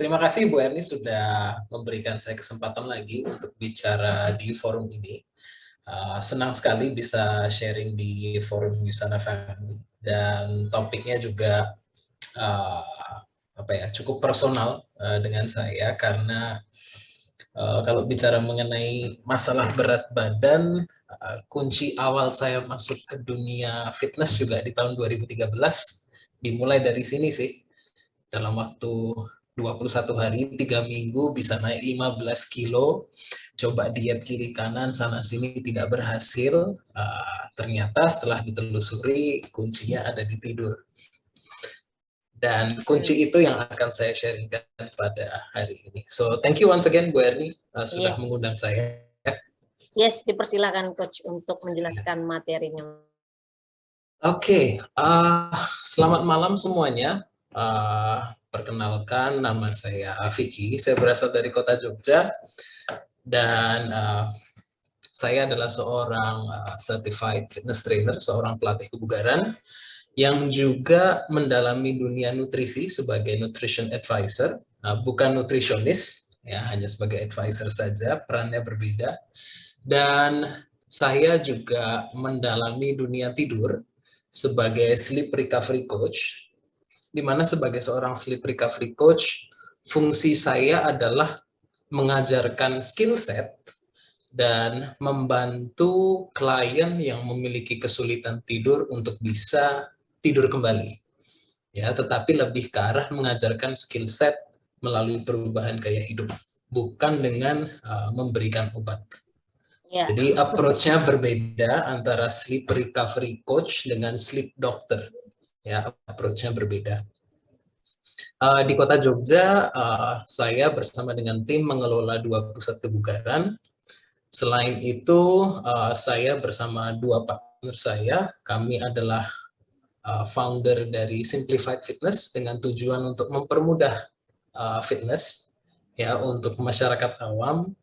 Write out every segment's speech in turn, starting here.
Terima kasih Bu Erni sudah memberikan saya kesempatan lagi untuk bicara di forum ini. Senang sekali bisa sharing di forum Wisana Family dan topiknya juga cukup personal dengan saya karena kalau bicara mengenai masalah berat badan, kunci awal saya masuk ke dunia fitness juga di tahun 2013 dimulai dari sini sih. Dalam waktu 21 hari, 3 minggu bisa naik 15 kilo, coba diet kiri kanan sana sini tidak berhasil, ternyata setelah ditelusuri kuncinya ada di tidur. Dan kunci itu yang akan saya sharingkan pada hari ini. So thank you once again Bu Erni sudah mengundang saya. Yes, dipersilakan Coach untuk menjelaskan materinya. Oke, selamat malam semuanya. Perkenalkan, nama saya Vicky. Saya berasal dari kota Jogja dan saya adalah seorang certified fitness trainer, seorang pelatih kebugaran yang juga mendalami dunia nutrisi sebagai nutrition advisor, bukan nutritionist, ya hanya sebagai advisor saja, perannya berbeda. Dan saya juga mendalami dunia tidur sebagai sleep recovery coach, di mana sebagai seorang sleep recovery coach, fungsi saya adalah mengajarkan skill set dan membantu klien yang memiliki kesulitan tidur untuk bisa tidur kembali. Ya, tetapi lebih ke arah mengajarkan skill set melalui perubahan gaya hidup, bukan dengan memberikan obat. Jadi approach-nya berbeda antara sleep recovery coach dengan sleep doctor. Ya, approach-nya berbeda. Di kota Jogja, saya bersama dengan tim mengelola 2 pusat kebugaran. Selain itu, saya bersama 2 partner saya, kami adalah founder dari Simplified Fitness dengan tujuan untuk mempermudah fitness ya untuk masyarakat awam.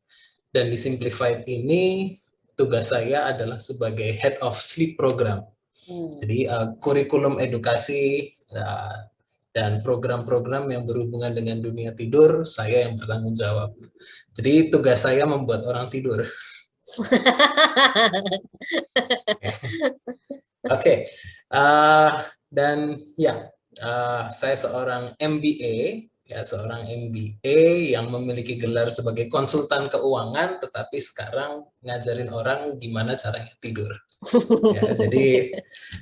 Dan di Simplified ini tugas saya adalah sebagai Head of Sleep Program. Jadi kurikulum edukasi dan program-program yang berhubungan dengan dunia tidur saya yang bertanggung jawab. Jadi tugas saya membuat orang tidur. Oke. Dan ya, saya seorang MBA, ya seorang MBA yang memiliki gelar sebagai konsultan keuangan, tetapi sekarang ngajarin orang gimana caranya tidur. Ya, jadi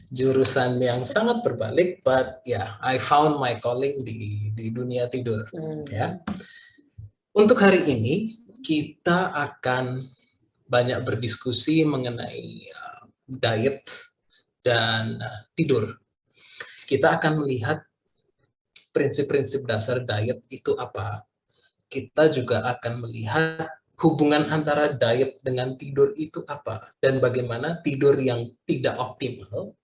jurusan yang sangat berbalik, but ya, I found my calling di dunia tidur. Ya. Untuk hari ini kita akan banyak berdiskusi mengenai diet dan tidur. Kita akan melihat prinsip-prinsip dasar diet itu apa. Kita juga akan melihat hubungan antara diet dengan tidur itu apa, dan bagaimana tidur yang tidak optimal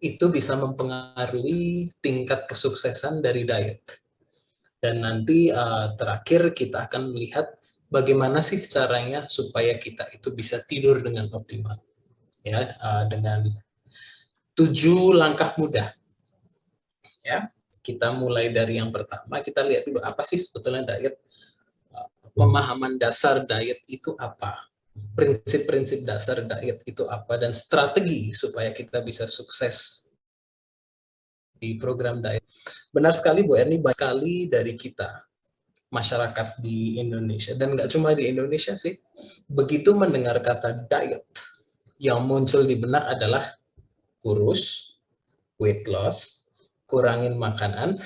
itu bisa mempengaruhi tingkat kesuksesan dari diet. Dan nanti terakhir kita akan melihat bagaimana sih caranya supaya kita itu bisa tidur dengan optimal. Ya, dengan 7 langkah mudah. Ya, kita mulai dari yang pertama, kita lihat dulu apa sih sebetulnya diet. Pemahaman dasar diet itu apa? Prinsip-prinsip dasar diet itu apa, dan strategi supaya kita bisa sukses di program diet. Benar sekali Bu Erni, banyak sekali dari kita masyarakat di Indonesia, dan nggak cuma di Indonesia sih, begitu mendengar kata diet, yang muncul di benak adalah kurus, weight loss, kurangin makanan,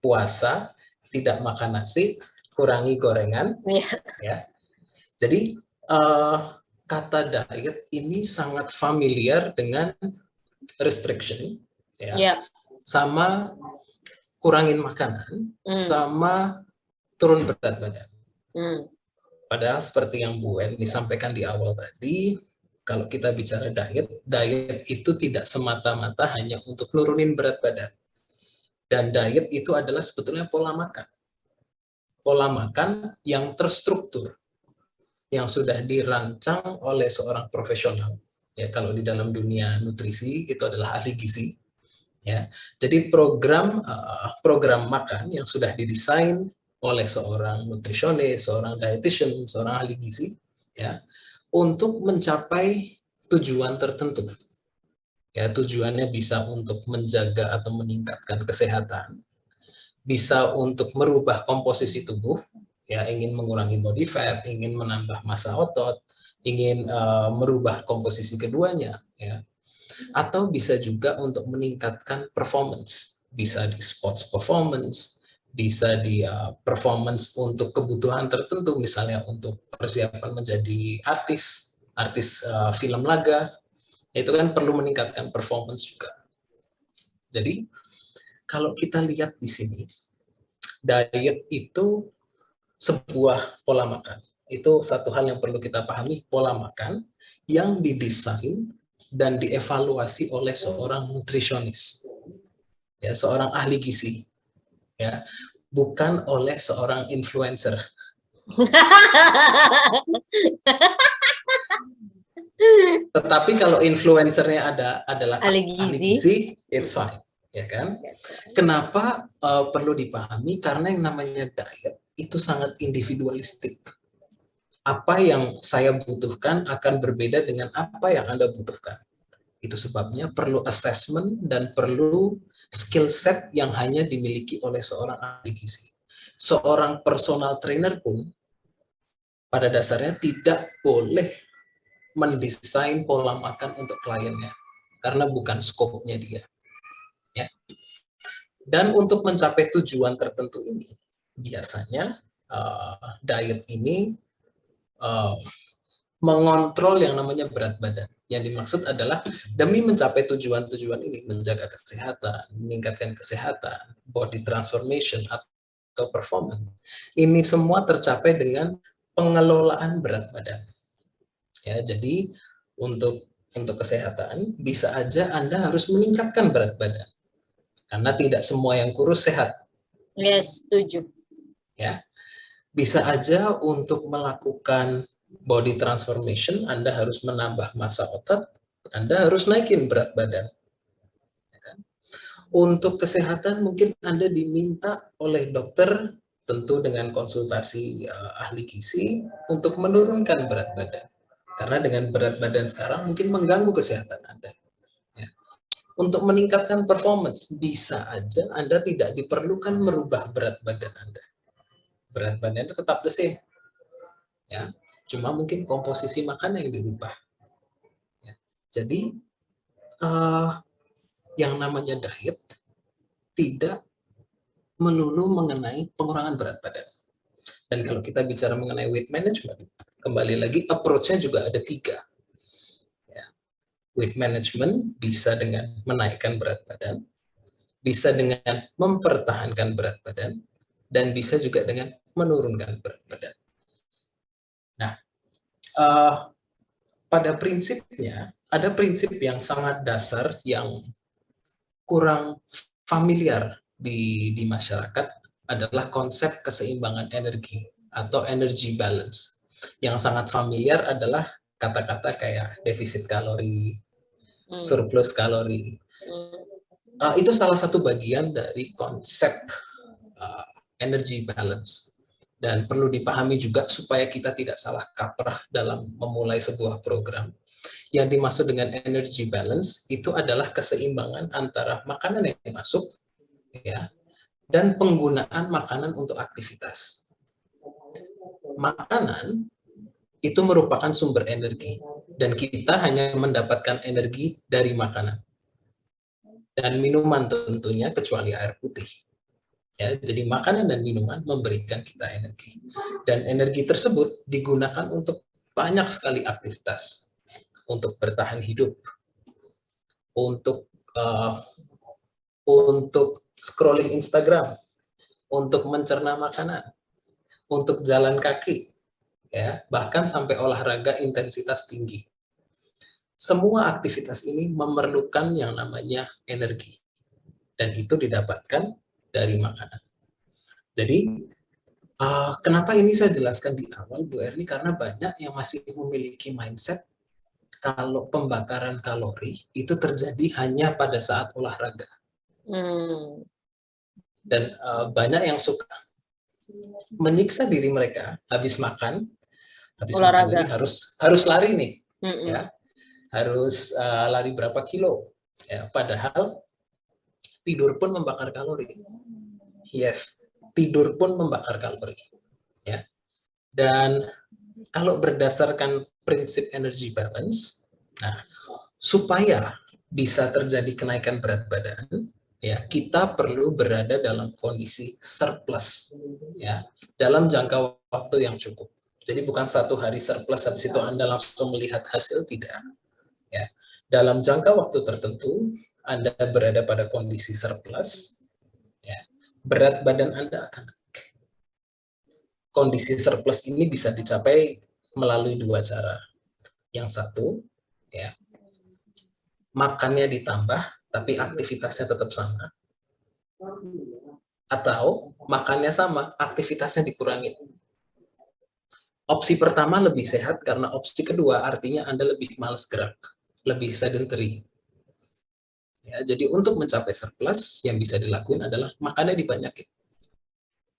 puasa, tidak makan nasi, kurangi gorengan. Ya. Jadi kata diet ini sangat familiar dengan restriction, ya, sama kurangin makanan, sama turun berat badan. Padahal seperti yang Bu Eni sampaikan di awal tadi, kalau kita bicara diet, diet itu tidak semata-mata hanya untuk nurunin berat badan. Dan diet itu adalah sebetulnya pola makan. Pola makan yang terstruktur, yang sudah dirancang oleh seorang profesional. Ya, kalau di dalam dunia nutrisi itu adalah ahli gizi. Ya, jadi program makan yang sudah didesain oleh seorang nutritionist, seorang dietitian, seorang ahli gizi, ya, untuk mencapai tujuan tertentu. Ya, tujuannya bisa untuk menjaga atau meningkatkan kesehatan, bisa untuk merubah komposisi tubuh, ya, ingin mengurangi body fat, ingin menambah massa otot, ingin merubah komposisi keduanya, ya, atau bisa juga untuk meningkatkan performance, bisa di sports performance, bisa di performance untuk kebutuhan tertentu, misalnya untuk persiapan menjadi artis film laga, itu kan perlu meningkatkan performance juga. Jadi kalau kita lihat di sini, diet itu sebuah pola makan. Itu satu hal yang perlu kita pahami, pola makan yang didesain dan dievaluasi oleh seorang nutrisionis, ya, seorang ahli gizi, ya, bukan oleh seorang influencer. Tetapi kalau influencernya adalah Ahli ahli gizi. gizi, it's fine, ya kan? Kenapa perlu dipahami? Karena yang namanya diet itu sangat individualistik. Apa yang saya butuhkan akan berbeda dengan apa yang Anda butuhkan. Itu sebabnya perlu assessment dan perlu skill set yang hanya dimiliki oleh seorang ahli gizi. Seorang personal trainer pun pada dasarnya tidak boleh mendesain pola makan untuk kliennya, karena bukan skopnya dia. Ya. Dan untuk mencapai tujuan tertentu ini, biasanya diet ini mengontrol yang namanya berat badan. Yang dimaksud adalah demi mencapai tujuan-tujuan ini, menjaga kesehatan, meningkatkan kesehatan, body transformation, atau performance. Ini semua tercapai dengan pengelolaan berat badan. Ya, jadi untuk kesehatan bisa aja Anda harus meningkatkan berat badan. Karena tidak semua yang kurus sehat. Yes, setuju. Ya. Bisa aja untuk melakukan body transformation, Anda harus menambah massa otot, Anda harus naikin berat badan. Untuk kesehatan mungkin Anda diminta oleh dokter, tentu dengan konsultasi ahli gizi, untuk menurunkan berat badan. Karena dengan berat badan sekarang mungkin mengganggu kesehatan Anda. Ya. Untuk meningkatkan performance, bisa aja Anda tidak diperlukan merubah berat badan Anda. Berat badan itu tetap the same. Ya, cuma mungkin komposisi makan yang dirubah. Ya. Jadi yang namanya diet tidak melulu mengenai pengurangan berat badan. Dan kalau kita bicara mengenai weight management, kembali lagi approach-nya juga ada 3. Ya. Weight management bisa dengan menaikkan berat badan, bisa dengan mempertahankan berat badan, dan bisa juga dengan menurunkan berat badan. Nah, pada prinsipnya, ada prinsip yang sangat dasar yang kurang familiar di masyarakat, adalah konsep keseimbangan energi atau energy balance. Yang sangat familiar adalah kata-kata kayak defisit kalori, surplus kalori. Itu salah satu bagian dari konsep energy balance. Dan perlu dipahami juga supaya kita tidak salah kaprah dalam memulai sebuah program. Yang dimaksud dengan energy balance itu adalah keseimbangan antara makanan yang masuk, ya, dan penggunaan makanan untuk aktivitas. Makanan itu merupakan sumber energi, dan kita hanya mendapatkan energi dari makanan. Dan minuman tentunya, kecuali air putih. Ya, jadi makanan dan minuman memberikan kita energi. Dan energi tersebut digunakan untuk banyak sekali aktivitas. Untuk bertahan hidup, untuk scrolling Instagram, untuk mencerna makanan, untuk jalan kaki, ya, bahkan sampai olahraga intensitas tinggi. Semua aktivitas ini memerlukan yang namanya energi, dan itu didapatkan dari makanan. Jadi, kenapa ini saya jelaskan di awal, Bu Erni, karena banyak yang masih memiliki mindset kalau pembakaran kalori itu terjadi hanya pada saat olahraga. Dan banyak yang suka menyiksa diri mereka habis makan Olahraga. ini harus lari nih, Mm-mm. ya, harus lari berapa kilo, ya, padahal tidur pun membakar kalori. Yes, tidur pun membakar kalori, ya. Dan kalau berdasarkan prinsip energy balance, nah, supaya bisa terjadi kenaikan berat badan, ya, kita perlu berada dalam kondisi surplus, ya, dalam jangka waktu yang cukup. Jadi bukan satu hari surplus habis itu Anda langsung melihat hasil, tidak, ya. Dalam jangka waktu tertentu Anda berada pada kondisi surplus, ya, berat badan Anda akan naik. Kondisi surplus ini bisa dicapai melalui dua cara. Yang satu, ya, makannya ditambah tapi aktivitasnya tetap sama, atau makannya sama aktivitasnya dikurangi. Opsi pertama lebih sehat karena opsi kedua artinya Anda lebih malas gerak, lebih sedentary. Ya, jadi untuk mencapai surplus yang bisa dilakuin adalah makannya dibanyakin.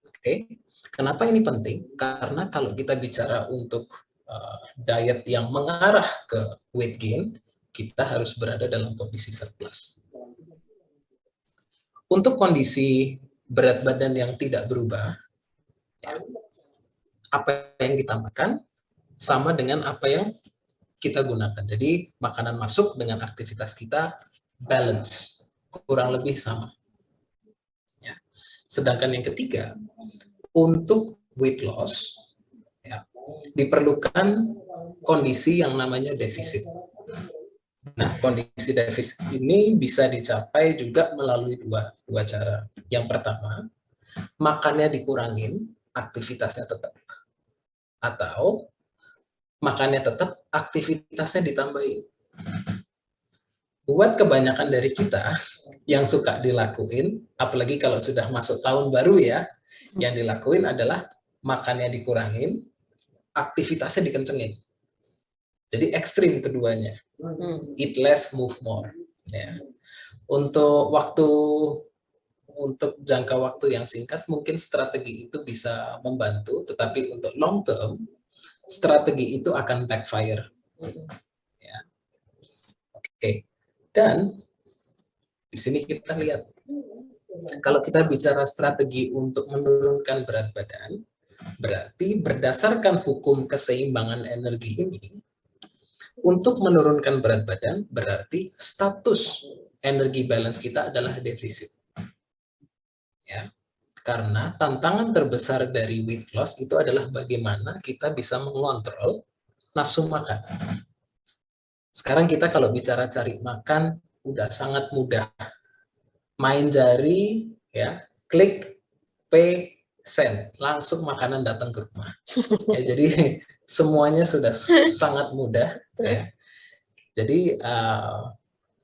Oke, kenapa ini penting? Karena kalau kita bicara untuk diet yang mengarah ke weight gain, kita harus berada dalam kondisi surplus. Untuk kondisi berat badan yang tidak berubah, ya, apa yang kita makan sama dengan apa yang kita gunakan. Jadi makanan masuk dengan aktivitas kita balance, kurang lebih sama. Ya. Sedangkan yang ketiga, untuk weight loss, ya, diperlukan kondisi yang namanya defisit. Nah, kondisi defisit ini bisa dicapai juga melalui dua cara. Yang pertama, makannya dikurangin, aktivitasnya tetap. Atau makannya tetap, aktivitasnya ditambahin. Buat kebanyakan dari kita yang suka dilakuin, apalagi kalau sudah masuk tahun baru ya, yang dilakuin adalah makannya dikurangin, aktivitasnya dikencengin. Jadi ekstrim keduanya. Eat less, move more. Ya. Untuk jangka waktu yang singkat, mungkin strategi itu bisa membantu, tetapi untuk long term, strategi itu akan backfire. Ya. Oke. Dan di sini kita lihat, kalau kita bicara strategi untuk menurunkan berat badan, berarti berdasarkan hukum keseimbangan energi ini, untuk menurunkan berat badan berarti status energi balance kita adalah defisit. Ya. Karena tantangan terbesar dari weight loss itu adalah bagaimana kita bisa mengontrol nafsu makan. Sekarang kita kalau bicara cari makan udah sangat mudah. Main jari, ya, klik, pay, send, langsung makanan datang ke rumah. Ya, jadi semuanya sudah sangat mudah. Ya. Jadi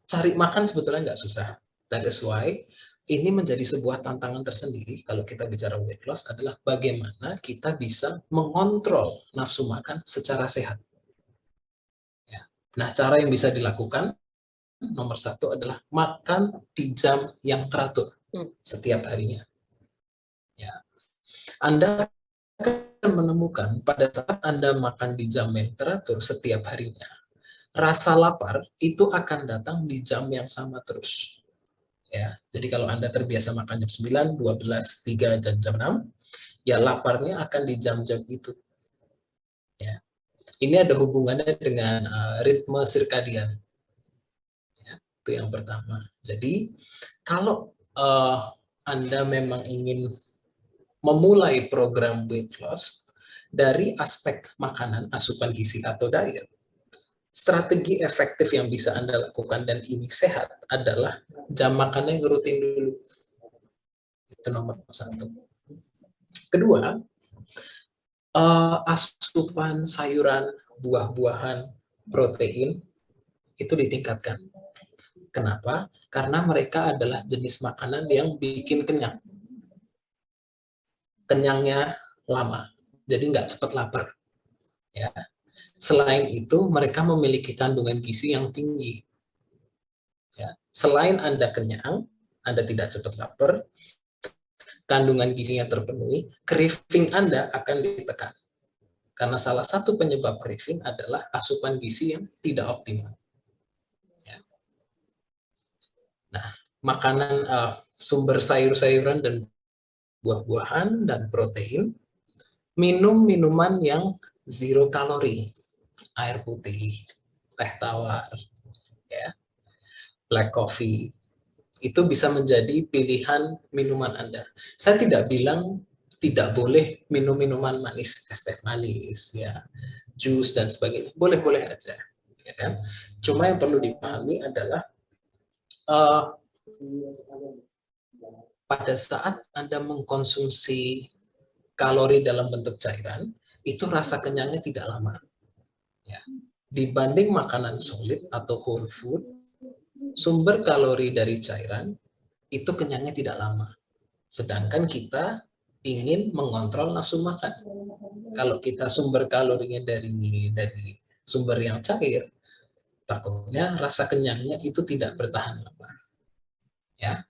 cari makan sebetulnya nggak susah. That is why ini menjadi sebuah tantangan tersendiri kalau kita bicara weight loss adalah bagaimana kita bisa mengontrol nafsu makan secara sehat. Ya. Nah, cara yang bisa dilakukan nomor satu adalah makan di jam yang teratur setiap harinya. Ya. Anda akan menemukan pada saat Anda makan di jam yang teratur setiap harinya, rasa lapar itu akan datang di jam yang sama terus. Ya, jadi kalau Anda terbiasa makan jam 9, 12, 3, dan jam 6, ya laparnya akan di jam-jam itu. Ya. Ini ada hubungannya dengan ritme sirkadian. Itu yang pertama. Jadi kalau Anda memang ingin memulai program weight loss dari aspek makanan, asupan gizi atau diet, strategi efektif yang bisa Anda lakukan dan ini sehat adalah jam makannya yang rutin dulu. Itu nomor satu. Kedua, asupan sayuran, buah-buahan, protein itu ditingkatkan. Kenapa? Karena mereka adalah jenis makanan yang bikin kenyang. Kenyangnya lama, jadi nggak cepat lapar. Ya. Selain itu, mereka memiliki kandungan gizi yang tinggi. Ya. Selain Anda kenyang, Anda tidak cepat lapar, kandungan gizinya terpenuhi, craving Anda akan ditekan. Karena salah satu penyebab craving adalah asupan gizi yang tidak optimal. Ya. Nah, makanan sumber sayur-sayuran dan buah-buahan dan protein, minum minuman yang zero kalori, air putih, teh tawar, ya, black coffee, itu bisa menjadi pilihan minuman Anda. Saya tidak bilang tidak boleh minum minuman manis, es teh manis, ya, jus dan sebagainya, boleh-boleh aja, ya kan? Cuma yang perlu dipahami adalah pada saat Anda mengkonsumsi kalori dalam bentuk cairan, itu rasa kenyangnya tidak lama. Ya. Dibanding makanan solid atau whole food, sumber kalori dari cairan itu kenyangnya tidak lama. Sedangkan kita ingin mengontrol nafsu makan. Kalau kita sumber kalorinya dari sumber yang cair, takutnya rasa kenyangnya itu tidak bertahan lama. Ya.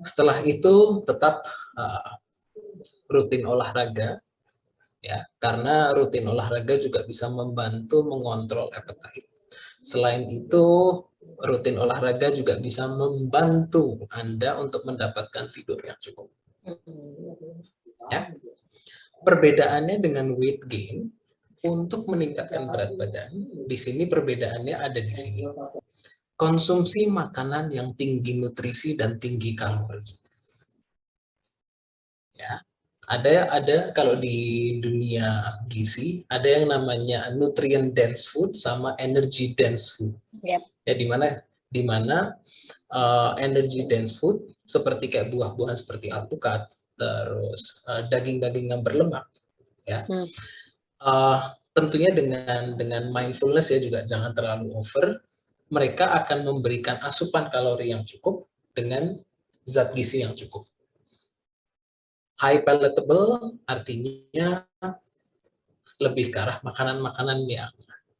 Setelah itu tetap rutin olahraga, ya, karena rutin olahraga juga bisa membantu mengontrol appetite. Selain itu, rutin olahraga juga bisa membantu Anda untuk mendapatkan tidur yang cukup. Ya. Perbedaannya dengan weight gain, untuk meningkatkan berat badan, di sini perbedaannya ada di sini. Konsumsi makanan yang tinggi nutrisi dan tinggi kalori. Ya. Ada kalau di dunia gizi ada yang namanya nutrient dense food sama energy dense food. Yep. Ya, di mana energy dense food seperti kayak buah-buahan seperti alpukat, terus daging-daging yang berlemak, ya. Tentunya dengan mindfulness ya, juga jangan terlalu over. Mereka akan memberikan asupan kalori yang cukup dengan zat gizi yang cukup. High palatable artinya lebih ke arah makanan-makanan yang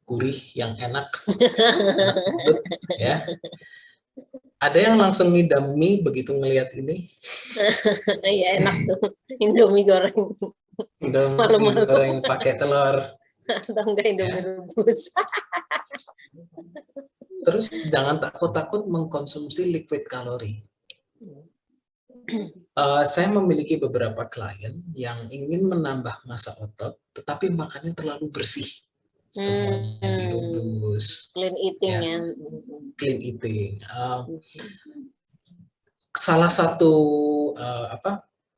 gurih, yang enak, ya. Ada yang langsung ngidam mie begitu ngelihat ini? Iya, enak tuh, Indomie goreng. Indomie goreng pakai telur. Atau enggak Indomie rebus. Terus jangan takut-takut mengkonsumsi liquid kalori. Saya memiliki beberapa klien yang ingin menambah massa otot, tetapi makannya terlalu bersih. Semuanya direbus. Clean eating, ya. Clean eating. Salah satu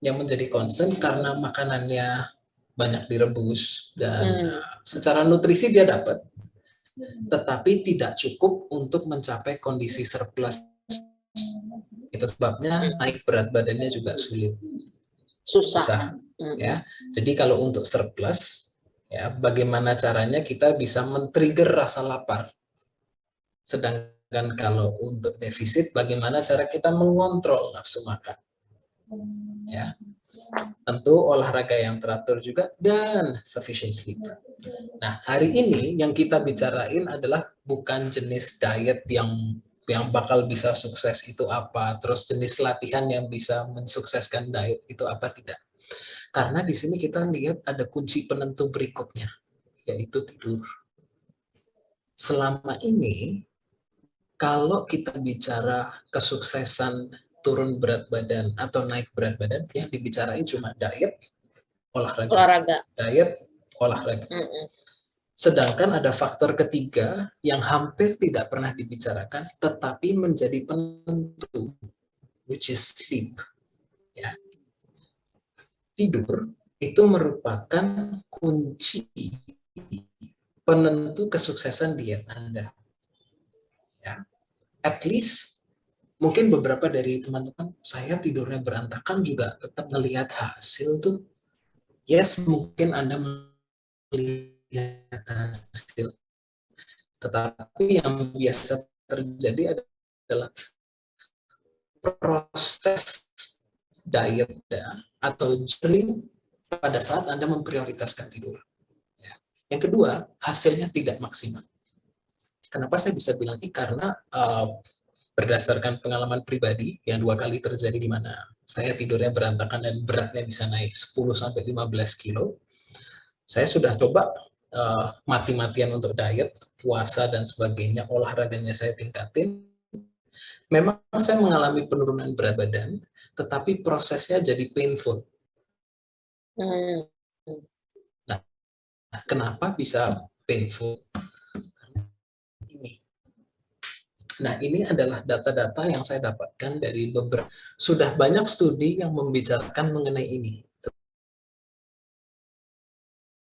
yang menjadi concern karena makanannya banyak direbus dan secara nutrisi dia dapat, tetapi tidak cukup untuk mencapai kondisi surplus. Itu sebabnya naik berat badannya juga susah. Ya. Jadi kalau untuk surplus, ya, bagaimana caranya kita bisa men-trigger rasa lapar. Sedangkan kalau untuk defisit, bagaimana cara kita mengontrol nafsu makan. Ya. Tentu olahraga yang teratur juga dan sufficient sleep. Nah, hari ini yang kita bicarain adalah bukan jenis diet yang bakal bisa sukses itu apa, terus jenis latihan yang bisa mensukseskan diet itu apa, tidak. Karena di sini kita lihat ada kunci penentu berikutnya, yaitu tidur. Selama ini, kalau kita bicara kesuksesan turun berat badan atau naik berat badan, yang dibicarain cuma diet, olahraga. Diet, olahraga. Sedangkan ada faktor ketiga yang hampir tidak pernah dibicarakan, tetapi menjadi penentu, which is sleep. Ya. Tidur itu merupakan kunci penentu kesuksesan diet Anda. Ya. At least, mungkin beberapa dari teman-teman, saya tidurnya berantakan juga tetap melihat hasil tuh. Yes, mungkin Anda melihat hasil. Tetapi yang biasa terjadi adalah proses diet atau journaling pada saat Anda memprioritaskan tidur. Ya. Yang kedua, hasilnya tidak maksimal. Kenapa saya bisa bilang ini? Karena berdasarkan pengalaman pribadi yang 2 kali terjadi di mana saya tidurnya berantakan dan beratnya bisa naik 10-15 kilo. Saya sudah coba mati-matian untuk diet, puasa dan sebagainya, olahraganya saya tingkatin. Memang saya mengalami penurunan berat badan, tetapi prosesnya jadi painful. Nah, kenapa bisa painful? Ini. Nah, ini adalah data-data yang saya dapatkan dari beberapa, sudah banyak studi yang membicarakan mengenai ini.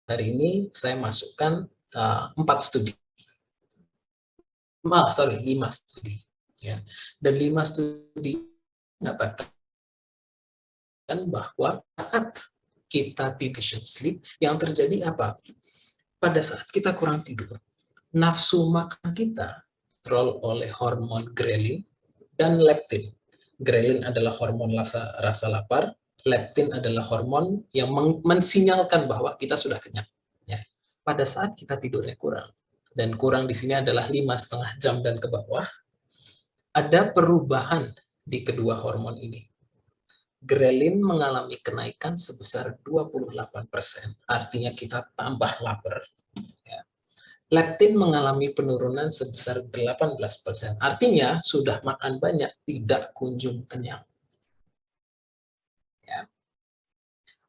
Hari ini saya masukkan 4 studi. 5 studi. Ya. Dan 5 studi mengatakan bahwa saat kita deficient sleep, yang terjadi apa? Pada saat kita kurang tidur, nafsu makan kita kontrol oleh hormon ghrelin dan leptin. Ghrelin adalah hormon rasa lapar, leptin adalah hormon yang mensinyalkan bahwa kita sudah kenyang. Ya. Pada saat kita tidurnya kurang, dan kurang di sini adalah 5,5 jam dan ke bawah, ada perubahan di kedua hormon ini. Ghrelin mengalami kenaikan sebesar 28%, artinya kita tambah lapar. Ya. Leptin mengalami penurunan sebesar 18%, artinya sudah makan banyak, tidak kunjung kenyang. Ya.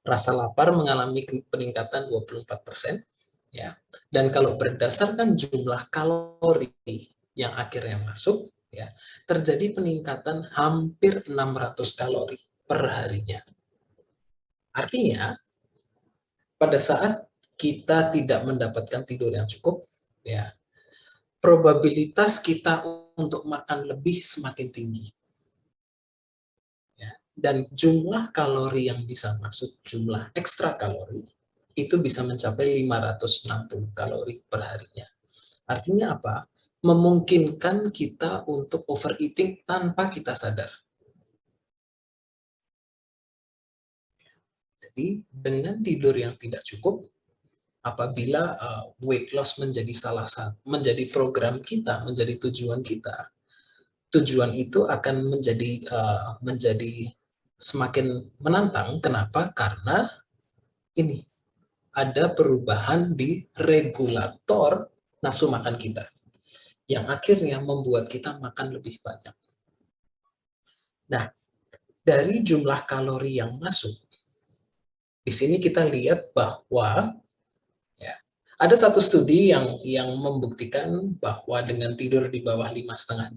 Rasa lapar mengalami peningkatan 24%. Ya. Dan kalau berdasarkan jumlah kalori yang akhirnya masuk, ya, terjadi peningkatan hampir 600 kalori per harinya. Artinya, pada saat kita tidak mendapatkan tidur yang cukup, ya, probabilitas kita untuk makan lebih semakin tinggi. Ya, dan jumlah kalori yang bisa masuk, jumlah ekstra kalori, itu bisa mencapai 560 kalori per harinya. Artinya apa? Memungkinkan kita untuk overeating tanpa kita sadar. Jadi, dengan tidur yang tidak cukup, apabila weight loss menjadi program kita, menjadi tujuan kita, tujuan itu akan menjadi semakin menantang. Kenapa? Karena ini ada perubahan di regulator nafsu makan kita, yang akhirnya membuat kita makan lebih banyak. Nah, dari jumlah kalori yang masuk, di sini kita lihat bahwa ya, ada satu studi yang membuktikan bahwa dengan tidur di bawah 5,5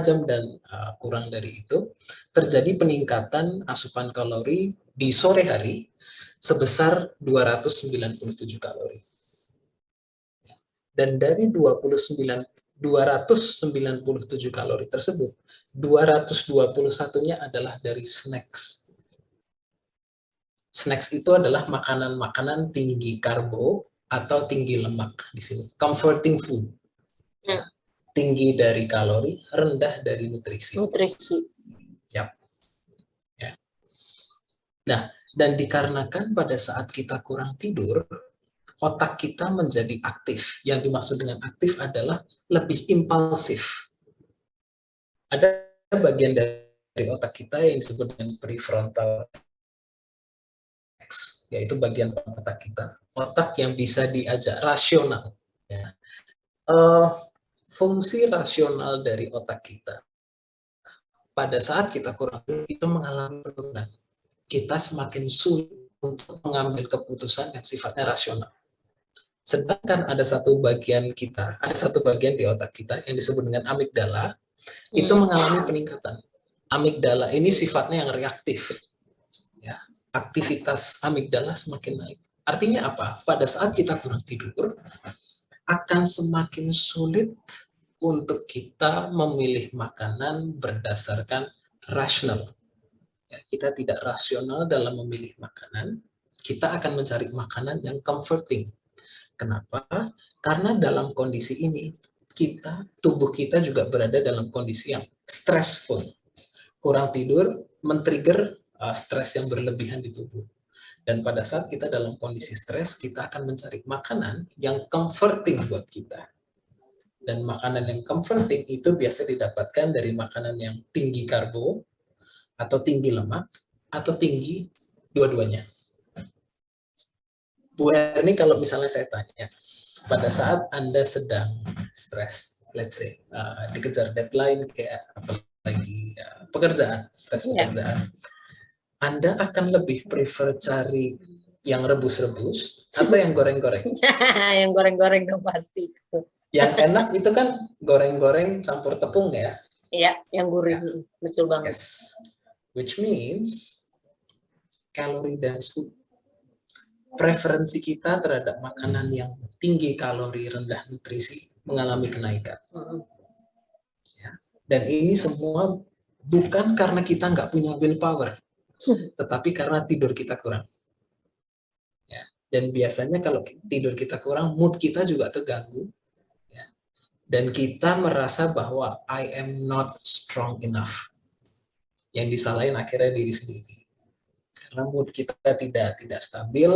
jam dan kurang dari itu, terjadi peningkatan asupan kalori di sore hari sebesar 297 kalori. Dan dari 297 kalori tersebut, 221-nya adalah dari snacks. Snacks itu adalah makanan-makanan tinggi karbo atau tinggi lemak di sini. Comforting food. Ya. Tinggi dari kalori, rendah dari nutrisi. Yap. Ya. Nah, dan dikarenakan pada saat kita kurang tidur, otak kita menjadi aktif. Yang dimaksud dengan aktif adalah lebih impulsif. Ada bagian dari otak kita yang disebut dengan prefrontal, yaitu bagian otak kita. Otak yang bisa diajak rasional. Ya. Fungsi rasional dari otak kita, pada saat kita kurang itu mengalami penurunan. Kita semakin sulit untuk mengambil keputusan yang sifatnya rasional. Sedangkan ada satu bagian di otak kita yang disebut dengan amigdala, itu mengalami peningkatan. Amigdala ini sifatnya yang reaktif. Ya, aktivitas amigdala semakin naik. Artinya apa? Pada saat kita kurang tidur, akan semakin sulit untuk kita memilih makanan berdasarkan rasional. Ya, kita tidak rasional dalam memilih makanan, kita akan mencari makanan yang comforting. Kenapa? Karena dalam kondisi ini, tubuh kita juga berada dalam kondisi yang stressful. Kurang tidur men-trigger stres yang berlebihan di tubuh. Dan pada saat kita dalam kondisi stres, kita akan mencari makanan yang comforting buat kita. Dan makanan yang comforting itu biasa didapatkan dari makanan yang tinggi karbo, atau tinggi lemak, atau tinggi dua-duanya. Bu Erni, kalau misalnya saya tanya, pada saat Anda sedang stres, let's say, dikejar deadline, kayak apalagi pekerjaan, stres pekerjaan, Anda akan lebih prefer cari yang rebus-rebus atau yang goreng-goreng? Yang goreng-goreng dong pasti. Yang enak itu kan goreng-goreng campur tepung ya? Iya, yang gurih. Betul banget. Yes. Which means calorie dense food. Preferensi kita terhadap makanan yang tinggi kalori, rendah nutrisi mengalami kenaikan. Ya. Dan ini semua bukan karena kita nggak punya willpower, tetapi karena tidur kita kurang. Ya. Dan biasanya kalau tidur kita kurang, mood kita juga keganggu. Ya. Dan kita merasa bahwa I am not strong enough. Yang disalahin akhirnya diri sendiri. Karena mood kita tidak stabil,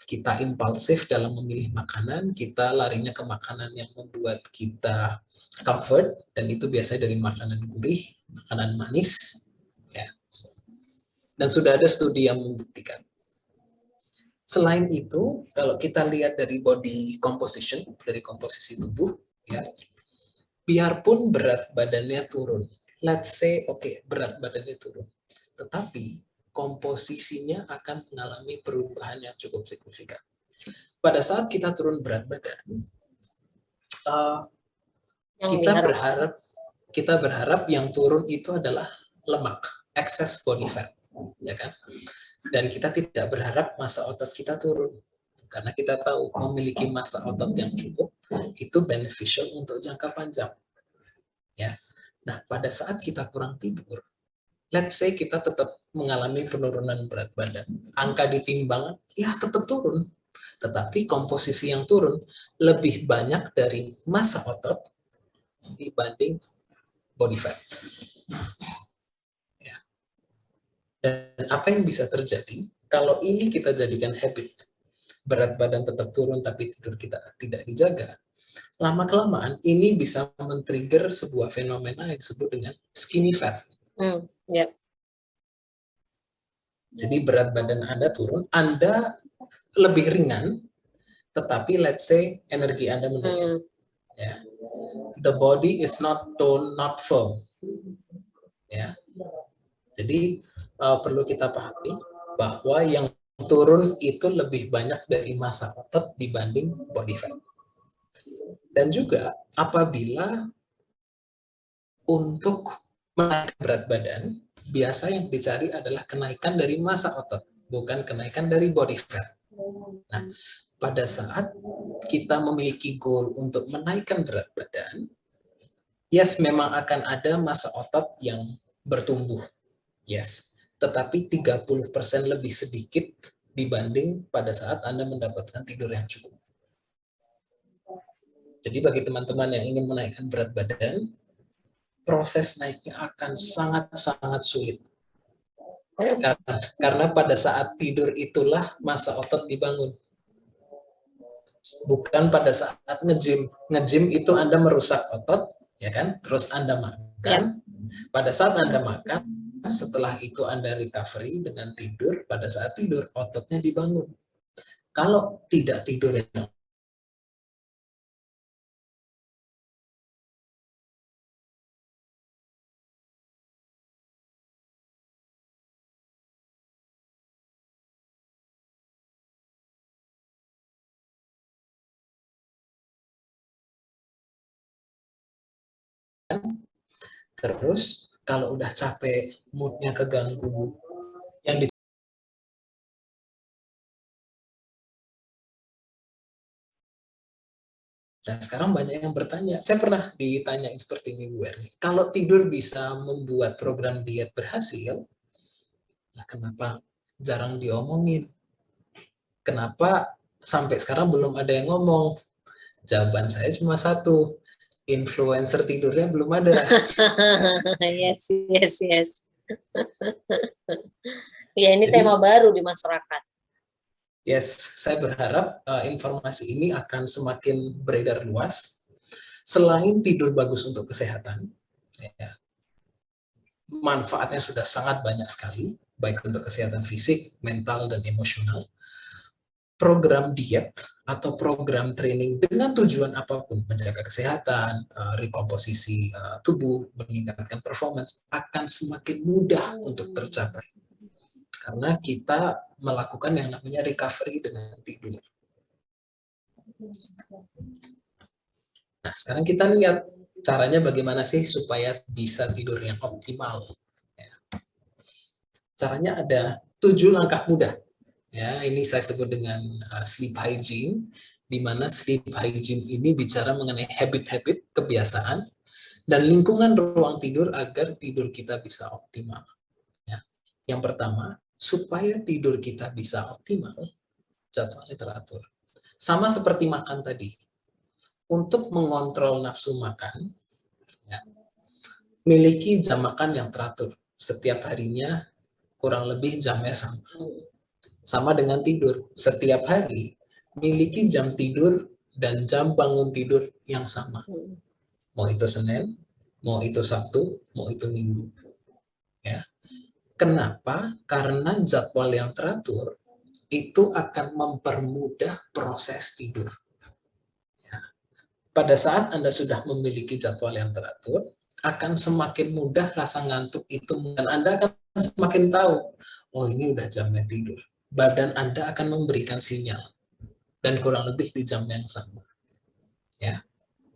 kita impulsif dalam memilih makanan, kita larinya ke makanan yang membuat kita comfort, dan itu biasanya dari makanan gurih, makanan manis, ya. Dan sudah ada studi yang membuktikan. Selain itu, kalau kita lihat dari body composition, dari komposisi tubuh, ya, biarpun berat badannya turun, let's say, berat badannya turun, tetapi komposisinya akan mengalami perubahan yang cukup signifikan. Pada saat kita turun berat badan, kita berharap yang turun itu adalah lemak, excess body fat, ya kan? Dan kita tidak berharap massa otot kita turun, karena kita tahu memiliki massa otot yang cukup itu beneficial untuk jangka panjang. Ya. Nah, pada saat kita kurang tidur, let's say kita tetap mengalami penurunan berat badan. Angka di timbangan, ya tetap turun. Tetapi komposisi yang turun lebih banyak dari massa otot dibanding body fat. Ya. Dan apa yang bisa terjadi kalau ini kita jadikan habit? Berat badan tetap turun tapi tidur kita tidak dijaga. Lama-kelamaan ini bisa men-trigger sebuah fenomena yang disebut dengan skinny fat. Yep. Jadi berat badan Anda turun, Anda lebih ringan, tetapi let's say energi Anda menurun. Ya. The body is not tone, not firm. Ya. Jadi perlu kita pahami bahwa yang turun itu lebih banyak dari massa otot dibanding body fat. Dan juga apabila untuk menaikkan berat badan, biasa yang dicari adalah kenaikan dari massa otot, bukan kenaikan dari body fat. Nah, pada saat kita memiliki goal untuk menaikkan berat badan, yes, memang akan ada massa otot yang bertumbuh, yes, tetapi 30% lebih sedikit dibanding pada saat Anda mendapatkan tidur yang cukup. Jadi bagi teman-teman yang ingin menaikkan berat badan, proses naiknya akan sangat-sangat sulit. Karena pada saat tidur itulah massa otot dibangun. Bukan pada saat nge-gym. Nge-gym itu Anda merusak otot, ya kan? Terus Anda makan. Pada saat Anda makan, setelah itu Anda recovery dengan tidur, pada saat tidur ototnya dibangun. Kalau tidak tidur yang terus kalau udah capek, moodnya keganggu, yang di Nah, sekarang banyak yang bertanya. Saya pernah ditanya seperti ini, Bu Erni. Kalau tidur bisa membuat program diet berhasil, nah kenapa jarang diomongin? Kenapa sampai sekarang belum ada yang ngomong? Jawaban saya cuma satu. Influencer tidurnya belum ada. Yes. Ya, ini jadi, tema baru di masyarakat. Yes, saya berharap informasi ini akan semakin beredar luas. Selain tidur bagus untuk kesehatan, ya, manfaatnya sudah sangat banyak sekali, baik untuk kesehatan fisik, mental, dan emosional. Program diet atau program training dengan tujuan apapun, menjaga kesehatan, rekomposisi tubuh, meningkatkan performance, akan semakin mudah untuk tercapai. Karena kita melakukan yang namanya recovery dengan tidur. Nah, sekarang kita lihat caranya bagaimana sih supaya bisa tidur yang optimal. Caranya ada 7 langkah mudah. Ya, ini saya sebut dengan sleep hygiene, di mana sleep hygiene ini bicara mengenai habit-habit, kebiasaan, dan lingkungan ruang tidur agar tidur kita bisa optimal. Ya. Yang pertama, supaya tidur kita bisa optimal, jadwalnya teratur. Sama seperti makan tadi. Untuk mengontrol nafsu makan, ya, miliki jam makan yang teratur. Setiap harinya kurang lebih jamnya sama. Sama dengan tidur, setiap hari miliki jam tidur dan jam bangun tidur yang sama. Mau itu Senin, mau itu Sabtu, mau itu Minggu. Ya. Kenapa? Karena jadwal yang teratur itu akan mempermudah proses tidur. Ya. Pada saat Anda sudah memiliki jadwal yang teratur, akan semakin mudah rasa ngantuk itu, dan Anda akan semakin tahu, oh ini udah jamnya tidur. Badan Anda akan memberikan sinyal dan kurang lebih di jam yang sama. Ya,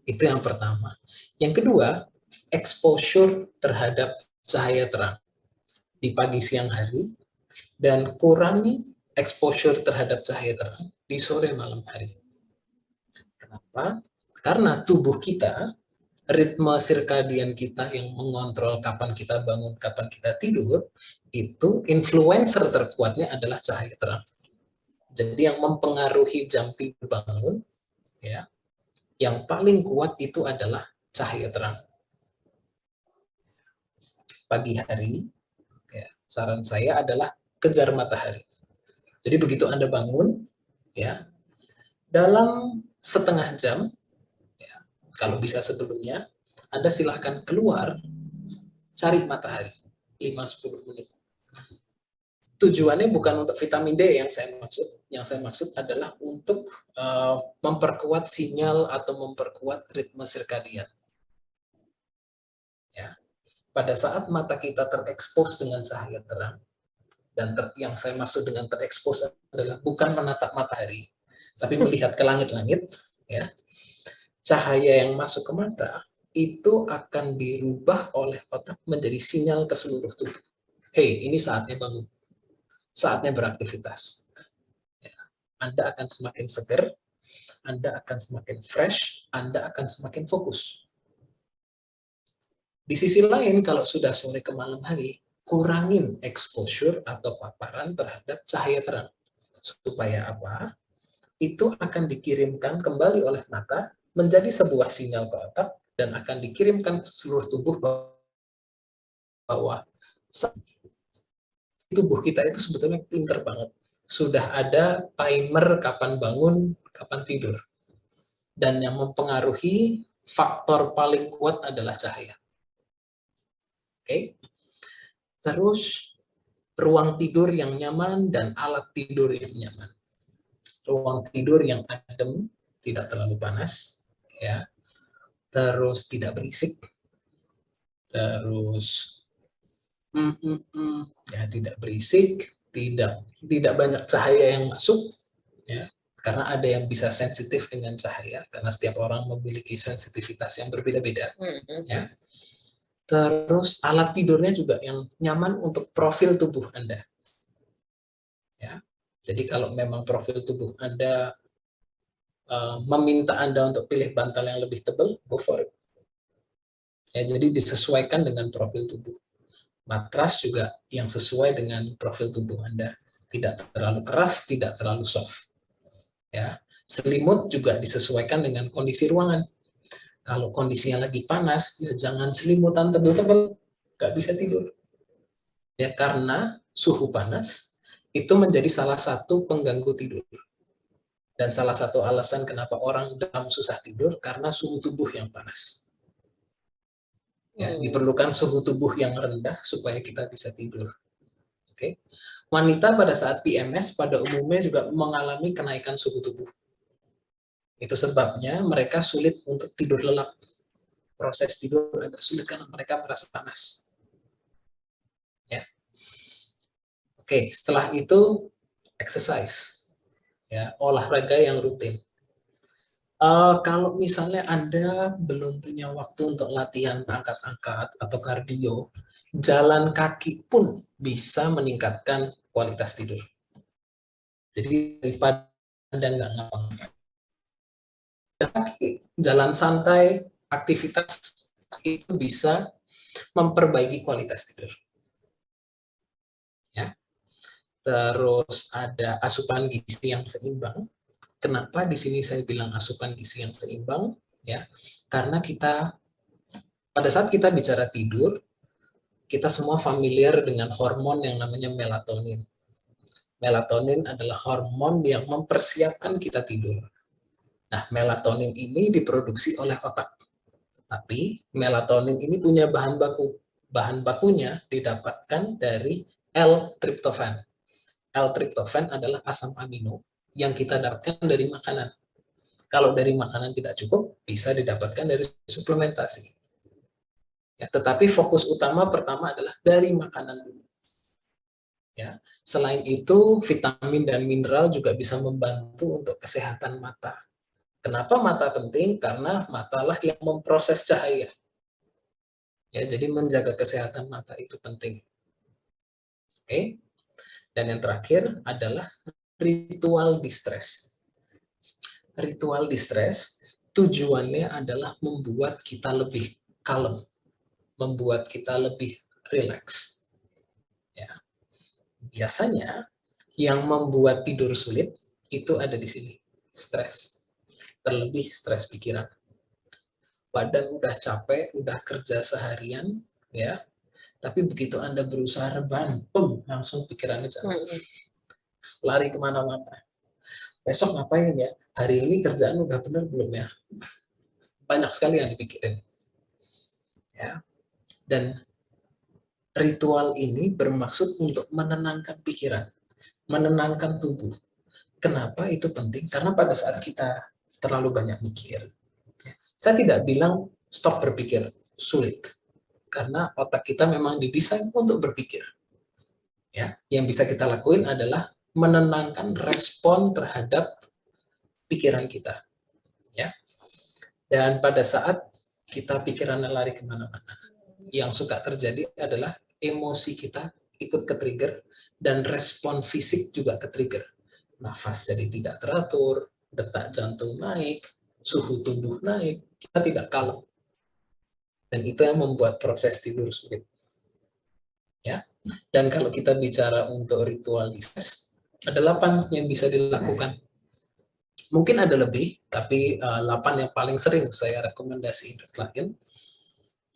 itu yang pertama. Yang kedua, exposure terhadap cahaya terang di pagi siang hari dan kurangi exposure terhadap cahaya terang di sore malam hari. Kenapa? Karena tubuh kita, ritme sirkadian kita yang mengontrol kapan kita bangun, kapan kita tidur, itu influencer terkuatnya adalah cahaya terang. Jadi yang mempengaruhi jam tidur bangun, ya, yang paling kuat itu adalah cahaya terang. Pagi hari, ya, saran saya adalah kejar matahari. Jadi begitu Anda bangun, ya, dalam setengah jam, ya, kalau bisa sebelumnya, Anda silahkan keluar, cari matahari, 5-10 menit. Tujuannya bukan untuk vitamin D yang saya maksud. Yang saya maksud adalah untuk memperkuat sinyal atau memperkuat ritme sirkadian. Ya. Pada saat mata kita terekspos dengan cahaya terang, dan yang saya maksud dengan terekspos adalah bukan menatap matahari, tapi melihat ke langit-langit, ya, cahaya yang masuk ke mata itu akan dirubah oleh otak menjadi sinyal ke seluruh tubuh. Hey, ini saatnya bangun. Saatnya beraktivitas. Ya. Anda akan semakin segar, Anda akan semakin fresh, Anda akan semakin fokus. Di sisi lain, kalau sudah sore ke malam hari, kurangin exposure atau paparan terhadap cahaya terang. Supaya apa? Itu akan dikirimkan kembali oleh mata menjadi sebuah sinyal ke otak dan akan dikirimkan ke seluruh tubuh bahwa tubuh kita itu sebetulnya pinter banget. Sudah ada timer kapan bangun, kapan tidur. Dan yang mempengaruhi faktor paling kuat adalah cahaya. Oke. Terus ruang tidur yang nyaman dan alat tidur yang nyaman. Ruang tidur yang adem, tidak terlalu panas, ya. Terus tidak berisik. Terus ya tidak berisik, tidak banyak cahaya yang masuk, ya. Karena ada yang bisa sensitif dengan cahaya, karena setiap orang memiliki sensitivitas yang berbeda-beda, ya. Terus alat tidurnya juga yang nyaman untuk profil tubuh Anda. Ya. Jadi kalau memang profil tubuh Anda meminta Anda untuk pilih bantal yang lebih tebal, go for it. Ya, jadi disesuaikan dengan profil tubuh. Matras juga yang sesuai dengan profil tubuh Anda. Tidak terlalu keras, tidak terlalu soft. Ya. Selimut juga disesuaikan dengan kondisi ruangan. Kalau kondisinya lagi panas, ya jangan selimutan tebal-tebal, nggak bisa tidur. Ya, karena suhu panas itu menjadi salah satu pengganggu tidur. Dan salah satu alasan kenapa orang susah tidur karena suhu tubuh yang panas. Ya, diperlukan suhu tubuh yang rendah supaya kita bisa tidur. Oke. Wanita pada saat PMS pada umumnya juga mengalami kenaikan suhu tubuh. Itu sebabnya mereka sulit untuk tidur lelap. Proses tidur agak sulit karena mereka merasa panas. Ya. Oke, setelah itu exercise. Ya, olahraga yang rutin. Kalau misalnya Anda belum punya waktu untuk latihan angkat-angkat atau kardio, jalan kaki pun bisa meningkatkan kualitas tidur. Jadi daripada Anda nggak ngapa-ngapain, jalan santai, aktivitas itu bisa memperbaiki kualitas tidur. Ya. Terus ada asupan gizi yang seimbang. Kenapa di sini saya bilang asupan gizi yang seimbang? Ya, karena pada saat kita bicara tidur, kita semua familiar dengan hormon yang namanya melatonin. Melatonin adalah hormon yang mempersiapkan kita tidur. Nah, melatonin ini diproduksi oleh otak. Tapi melatonin ini punya bahan baku. Bahan bakunya didapatkan dari L-tryptophan. L-tryptophan adalah asam amino yang kita dapatkan dari makanan. Kalau dari makanan tidak cukup, bisa didapatkan dari suplementasi. Ya, tetapi fokus utama pertama adalah dari makanan dulu. Ya, selain itu, vitamin dan mineral juga bisa membantu untuk kesehatan mata. Kenapa mata penting? Karena matalah yang memproses cahaya. Ya, jadi menjaga kesehatan mata itu penting. Oke. Dan yang terakhir adalah ritual distress. Ritual distress tujuannya adalah membuat kita lebih kalem, membuat kita lebih rileks. Ya. Biasanya yang membuat tidur sulit itu ada di sini, stres. Terlebih stres pikiran. Badan udah capek, udah kerja seharian, ya. Tapi begitu Anda berusaha rebahan, langsung pikirannya jalan. Lari kemana-mana. Besok ngapain ya? Hari ini kerjaan udah bener belum ya? Banyak sekali yang dipikirin. Ya. Dan ritual ini bermaksud untuk menenangkan pikiran, menenangkan tubuh. Kenapa itu penting? Karena pada saat kita terlalu banyak mikir, saya tidak bilang stop berpikir, sulit. Karena otak kita memang didesain untuk berpikir. Ya, yang bisa kita lakuin adalah menenangkan respon terhadap pikiran kita. Ya. Dan pada saat kita pikirannya lari kemana-mana, yang suka terjadi adalah emosi kita ikut ke-trigger dan respon fisik juga ke-trigger. Nafas jadi tidak teratur, detak jantung naik, suhu tubuh naik, kita tidak kalem. Dan itu yang membuat proses tidur sulit. Ya. Dan kalau kita bicara untuk ritual distress, ada 8 yang bisa dilakukan. Mungkin ada lebih, tapi 8 yang paling sering saya rekomendasi untuk klien.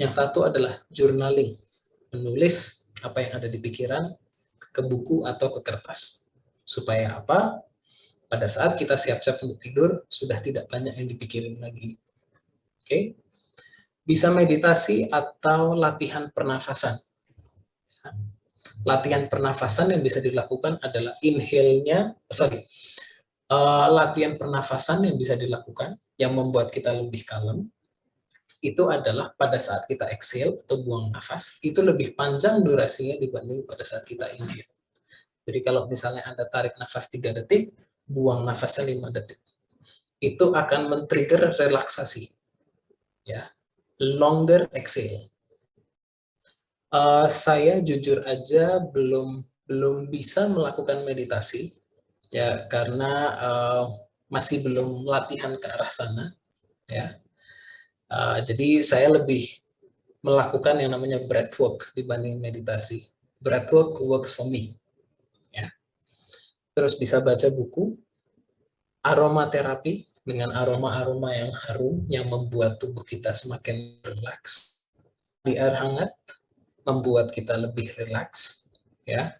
Yang satu adalah journaling, menulis apa yang ada di pikiran ke buku atau ke kertas. Supaya apa? Pada saat kita siap-siap untuk tidur, sudah tidak banyak yang dipikirin lagi. Oke? Bisa meditasi atau latihan pernafasan. Latihan pernafasan yang bisa dilakukan adalah latihan pernafasan yang bisa dilakukan yang membuat kita lebih kalem itu adalah pada saat kita exhale atau buang nafas itu lebih panjang durasinya dibanding pada saat kita inhale. Jadi kalau misalnya Anda tarik nafas 3 detik, buang nafasnya 5 detik. Itu akan men-trigger relaksasi. Ya. Longer exhale. Saya jujur aja belum bisa melakukan meditasi ya karena masih belum latihan ke arah sana ya. Jadi saya lebih melakukan yang namanya breathwork dibanding meditasi. Breathwork works for me. Ya. Terus bisa baca buku, aromaterapi dengan aroma-aroma yang harum yang membuat tubuh kita semakin rileks. Di air hangat membuat kita lebih rileks, ya.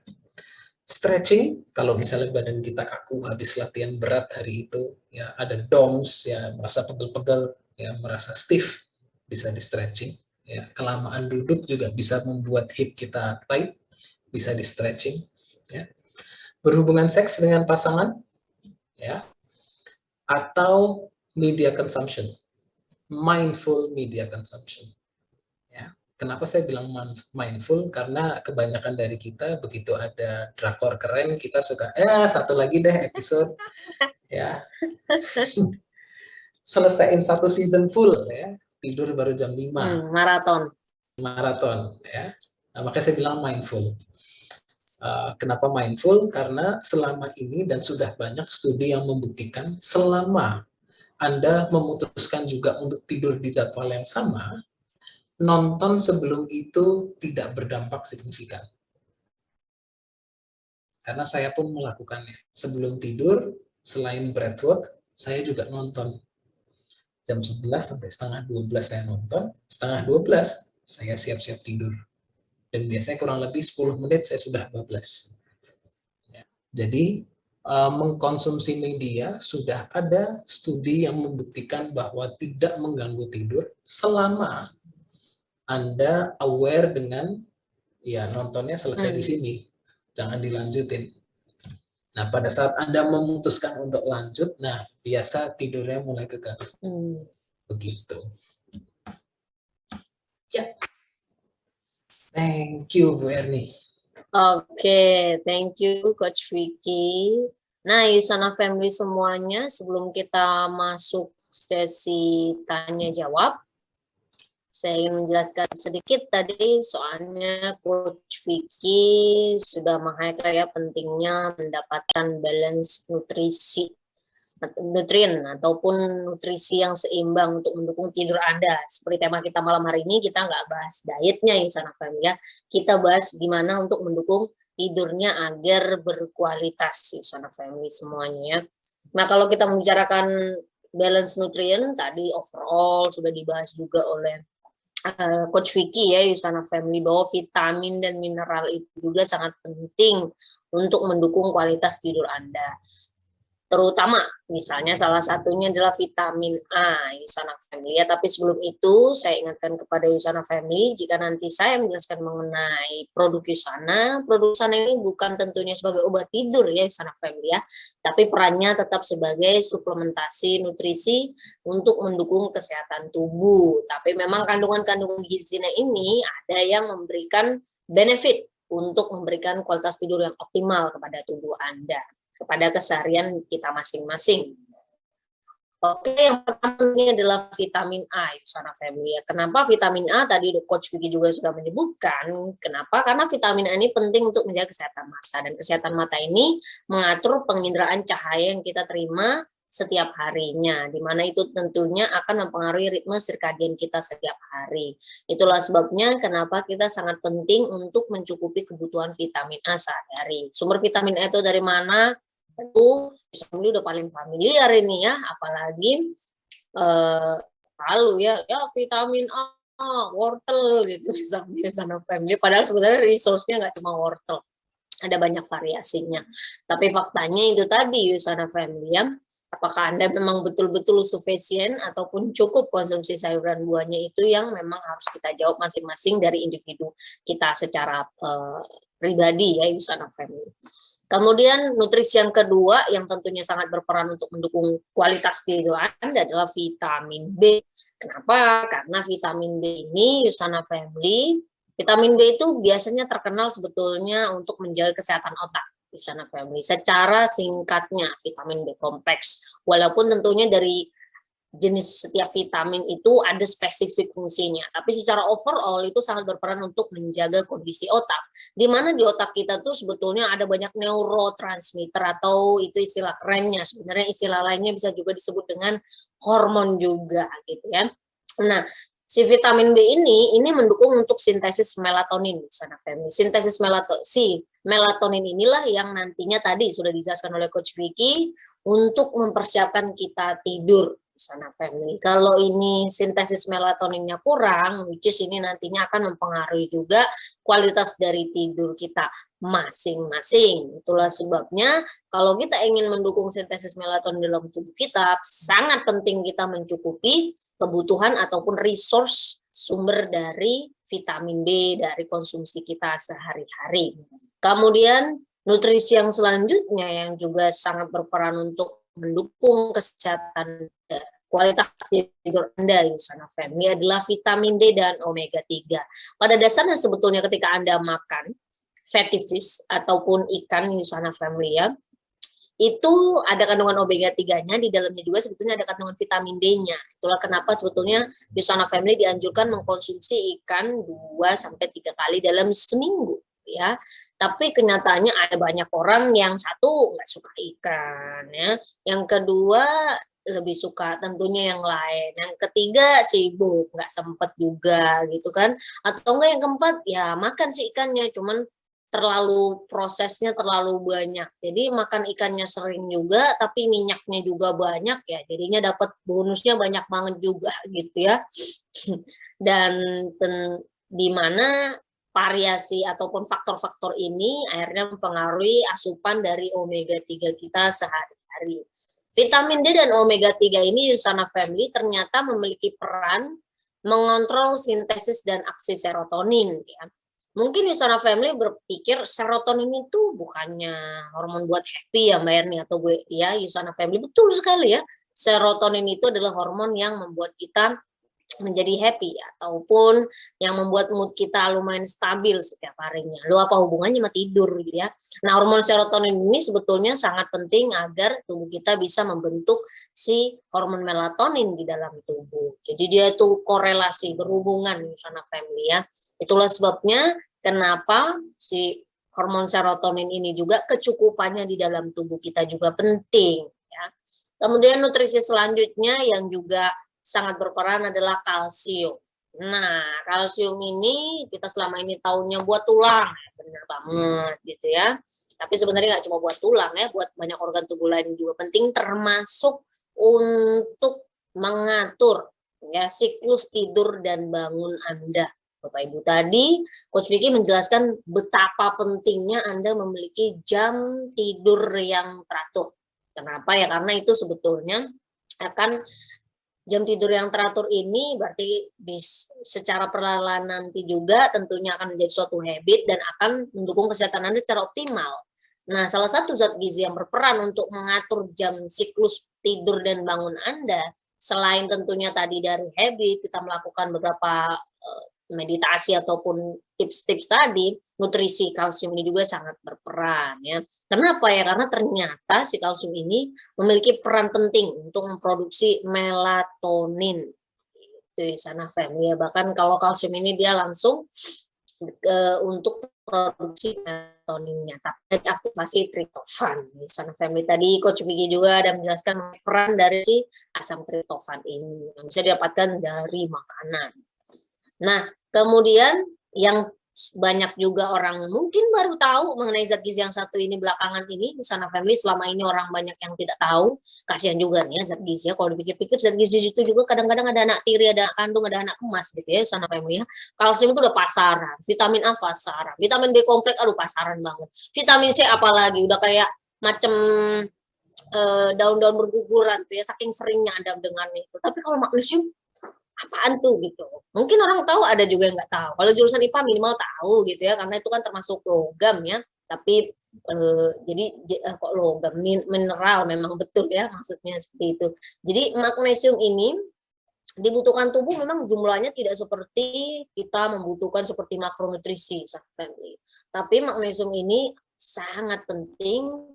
Stretching, kalau misalnya badan kita kaku habis latihan berat hari itu, ya ada DOMS, ya merasa pegel-pegel, ya merasa stiff, bisa di stretching. Ya, kelamaan duduk juga bisa membuat hip kita tight, bisa di stretching. Ya. Berhubungan seks dengan pasangan, ya, atau media consumption, mindful media consumption. Ya. Kenapa saya bilang mindful? Karena kebanyakan dari kita begitu ada drakor keren, kita suka, satu lagi deh episode, ya, selesaiin satu season full, ya, tidur baru jam 5, maraton. maraton, ya. Nah, makanya saya bilang mindful. Kenapa mindful? Karena selama ini dan sudah banyak studi yang membuktikan selama Anda memutuskan juga untuk tidur di jadwal yang sama, nonton sebelum itu tidak berdampak signifikan. Karena saya pun melakukannya. Sebelum tidur, selain breathwork, saya juga nonton. Jam 11 sampai setengah 12 saya nonton, setengah 12 saya siap-siap tidur. Dan biasanya kurang lebih 10 menit saya sudah bablas. Ya. Jadi, mengkonsumsi media sudah ada studi yang membuktikan bahwa tidak mengganggu tidur selama Anda aware dengan ya nontonnya selesai di sini, jangan dilanjutin. Nah, pada saat Anda memutuskan untuk lanjut, nah biasa tidurnya mulai keganggu. Begitu. Ya. Thank you, Bu Erni. Oke, thank you Coach Vicky. Nah, Yusana Family semuanya, sebelum kita masuk sesi tanya jawab, saya ingin menjelaskan sedikit tadi, soalnya Coach Vicky sudah meng-highlight ya pentingnya mendapatkan balance nutrien ataupun nutrisi yang seimbang untuk mendukung tidur Anda. Seperti tema kita malam hari ini, kita nggak bahas dietnya Yusana Family ya, kita bahas gimana untuk mendukung tidurnya agar berkualitas Yusana Family semuanya ya. Nah, kalau kita membicarakan balance nutrien, tadi overall sudah dibahas juga oleh Coach Vicky ya, Yusana Family, bahwa vitamin dan mineral itu juga sangat penting untuk mendukung kualitas tidur Anda. Terutama misalnya salah satunya adalah vitamin A, Yusana Family ya. Tapi sebelum itu saya ingatkan kepada Yusana Family, jika nanti saya menjelaskan mengenai produk Yusana ini bukan tentunya sebagai obat tidur ya Yusana Family ya, tapi perannya tetap sebagai suplementasi nutrisi untuk mendukung kesehatan tubuh. Tapi memang kandungan-kandungan gizinya ini ada yang memberikan benefit untuk memberikan kualitas tidur yang optimal kepada tubuh Anda, kepada keseharian kita masing-masing. Oke, yang pertama ini adalah vitamin A, Yusana Family. Kenapa vitamin A? Tadi Coach Vicky juga sudah menyebutkan. Kenapa? Karena vitamin A ini penting untuk menjaga kesehatan mata. Dan kesehatan mata ini mengatur penginderaan cahaya yang kita terima setiap harinya, di mana itu tentunya akan mempengaruhi ritme sirkadian kita setiap hari. Itulah sebabnya kenapa kita sangat penting untuk mencukupi kebutuhan vitamin A sehari-hari. Sumber vitamin A itu dari mana? Tentu udah paling familiar ini ya, apalagi lalu ya vitamin A, wortel gitu misalnya family. Padahal sebenarnya resource-nya nggak cuma wortel, ada banyak variasinya. Tapi faktanya itu tadi Yusana Family ya, apakah Anda memang betul-betul sufisien ataupun cukup konsumsi sayuran buahnya, itu yang memang harus kita jawab masing-masing dari individu kita secara pribadi ya Yusana Family. Kemudian nutrisi yang kedua yang tentunya sangat berperan untuk mendukung kualitas tidur Anda adalah vitamin B. Kenapa? Karena vitamin B ini Yusana Family, vitamin B itu biasanya terkenal sebetulnya untuk menjaga kesehatan otak Yusana Family. Secara singkatnya vitamin B kompleks. Walaupun tentunya dari jenis setiap vitamin itu ada spesifik fungsinya, tapi secara overall itu sangat berperan untuk menjaga kondisi otak, di mana di otak kita tuh sebetulnya ada banyak neurotransmitter, atau itu istilah kerennya, sebenarnya istilah lainnya bisa juga disebut dengan hormon juga gitu ya. Nah, si vitamin B ini mendukung untuk sintesis melatonin, Yusana Family. Sintesis melatonin inilah yang nantinya tadi sudah dijelaskan oleh Coach Vicky untuk mempersiapkan kita tidur, Yusana Family. Kalau ini sintesis melatoninnya kurang, which is ini nantinya akan mempengaruhi juga kualitas dari tidur kita masing-masing. Itulah sebabnya kalau kita ingin mendukung sintesis melatonin dalam tubuh kita, sangat penting kita mencukupi kebutuhan ataupun resource sumber dari vitamin B dari konsumsi kita sehari-hari. Kemudian nutrisi yang selanjutnya yang juga sangat berperan untuk mendukung kesehatan kualitas tidur Anda, Yusana Family, adalah vitamin D dan omega 3. Pada dasarnya sebetulnya ketika Anda makan fatty fish ataupun ikan, Yusana Family, ya, itu ada kandungan omega 3-nya, di dalamnya juga sebetulnya ada kandungan vitamin D-nya. Itulah kenapa sebetulnya Yusana Family dianjurkan mengkonsumsi ikan 2-3 kali dalam seminggu, ya. Tapi kenyataannya ada banyak orang yang satu nggak suka ikan, ya. Yang kedua lebih suka tentunya yang lain. Yang ketiga sibuk, nggak sempet juga gitu kan. Atau enggak yang keempat ya makan si ikannya, cuman terlalu prosesnya terlalu banyak. Jadi makan ikannya sering juga, tapi minyaknya juga banyak ya. Jadinya dapat bonusnya banyak banget juga gitu ya. Dan di mana variasi ataupun faktor-faktor ini akhirnya mempengaruhi asupan dari omega 3 kita sehari-hari. Vitamin D dan omega 3 ini, Yusana Family, ternyata memiliki peran mengontrol sintesis dan aksi serotonin, ya. Mungkin Yusana Family berpikir serotonin itu bukannya hormon buat happy ya Mbak Erni atau gue ya Yusana Family. Betul sekali ya. Serotonin itu adalah hormon yang membuat kita menjadi happy ataupun yang membuat mood kita lumayan stabil setiap harinya. Lu apa hubungannya sama tidur gitu ya. Nah, hormon serotonin ini sebetulnya sangat penting agar tubuh kita bisa membentuk si hormon melatonin di dalam tubuh. Jadi dia itu korelasi berhubungan Yusana Family ya. Itulah sebabnya kenapa si hormon serotonin ini juga kecukupannya di dalam tubuh kita juga penting ya. Kemudian nutrisi selanjutnya yang juga sangat berperan adalah kalsium. Nah, kalsium ini kita selama ini tahunya buat tulang, benar banget gitu ya. Tapi sebenarnya nggak cuma buat tulang ya, buat banyak organ tubuh lain juga penting, termasuk untuk mengatur ya siklus tidur dan bangun Anda. Bapak Ibu, tadi Coach Vicky menjelaskan betapa pentingnya Anda memiliki jam tidur yang teratur. Kenapa ya? Karena itu sebetulnya akan jam tidur yang teratur ini berarti secara perlahan nanti juga tentunya akan menjadi suatu habit dan akan mendukung kesehatan Anda secara optimal. Nah, salah satu zat gizi yang berperan untuk mengatur jam siklus tidur dan bangun Anda, selain tentunya tadi dari habit, kita melakukan beberapa meditasi ataupun tips-tips tadi, nutrisi kalsium ini juga sangat berperan ya. Kenapa ya? Karena ternyata si kalsium ini memiliki peran penting untuk memproduksi melatonin. Itu sana family ya. Bahkan kalau kalsium ini dia langsung untuk produksi melatoninnya, tapi aktivasi tritofan. Di sana family tadi Coach Vicky juga ada menjelaskan peran dari si asam tritofan ini yang bisa didapatkan dari makanan. Nah, kemudian yang banyak juga orang mungkin baru tahu mengenai zat gizi yang satu ini belakangan ini, Yusana Family, selama ini orang banyak yang tidak tahu. Kasihan juga nih ya zat gizi ya, kalau dipikir-pikir zat gizi itu juga kadang-kadang ada anak tiri, ada anak kandung, ada anak emas gitu ya Yusana Family ya. Kalsium itu udah pasaran, vitamin A pasaran, vitamin B kompleks aduh pasaran banget. Vitamin C apalagi udah kayak macam daun-daun berguguran tuh ya, saking seringnya Anda dengar itu. Tapi kalau magnesium apaan tuh gitu. Mungkin orang tahu, ada juga yang nggak tahu. Kalau jurusan IPA minimal tahu gitu ya, karena itu kan termasuk logam ya. Tapi jadi kok logam, mineral memang betul ya maksudnya seperti itu. Jadi magnesium ini dibutuhkan tubuh memang jumlahnya tidak seperti kita membutuhkan seperti makronutrisi, family. Tapi magnesium ini sangat penting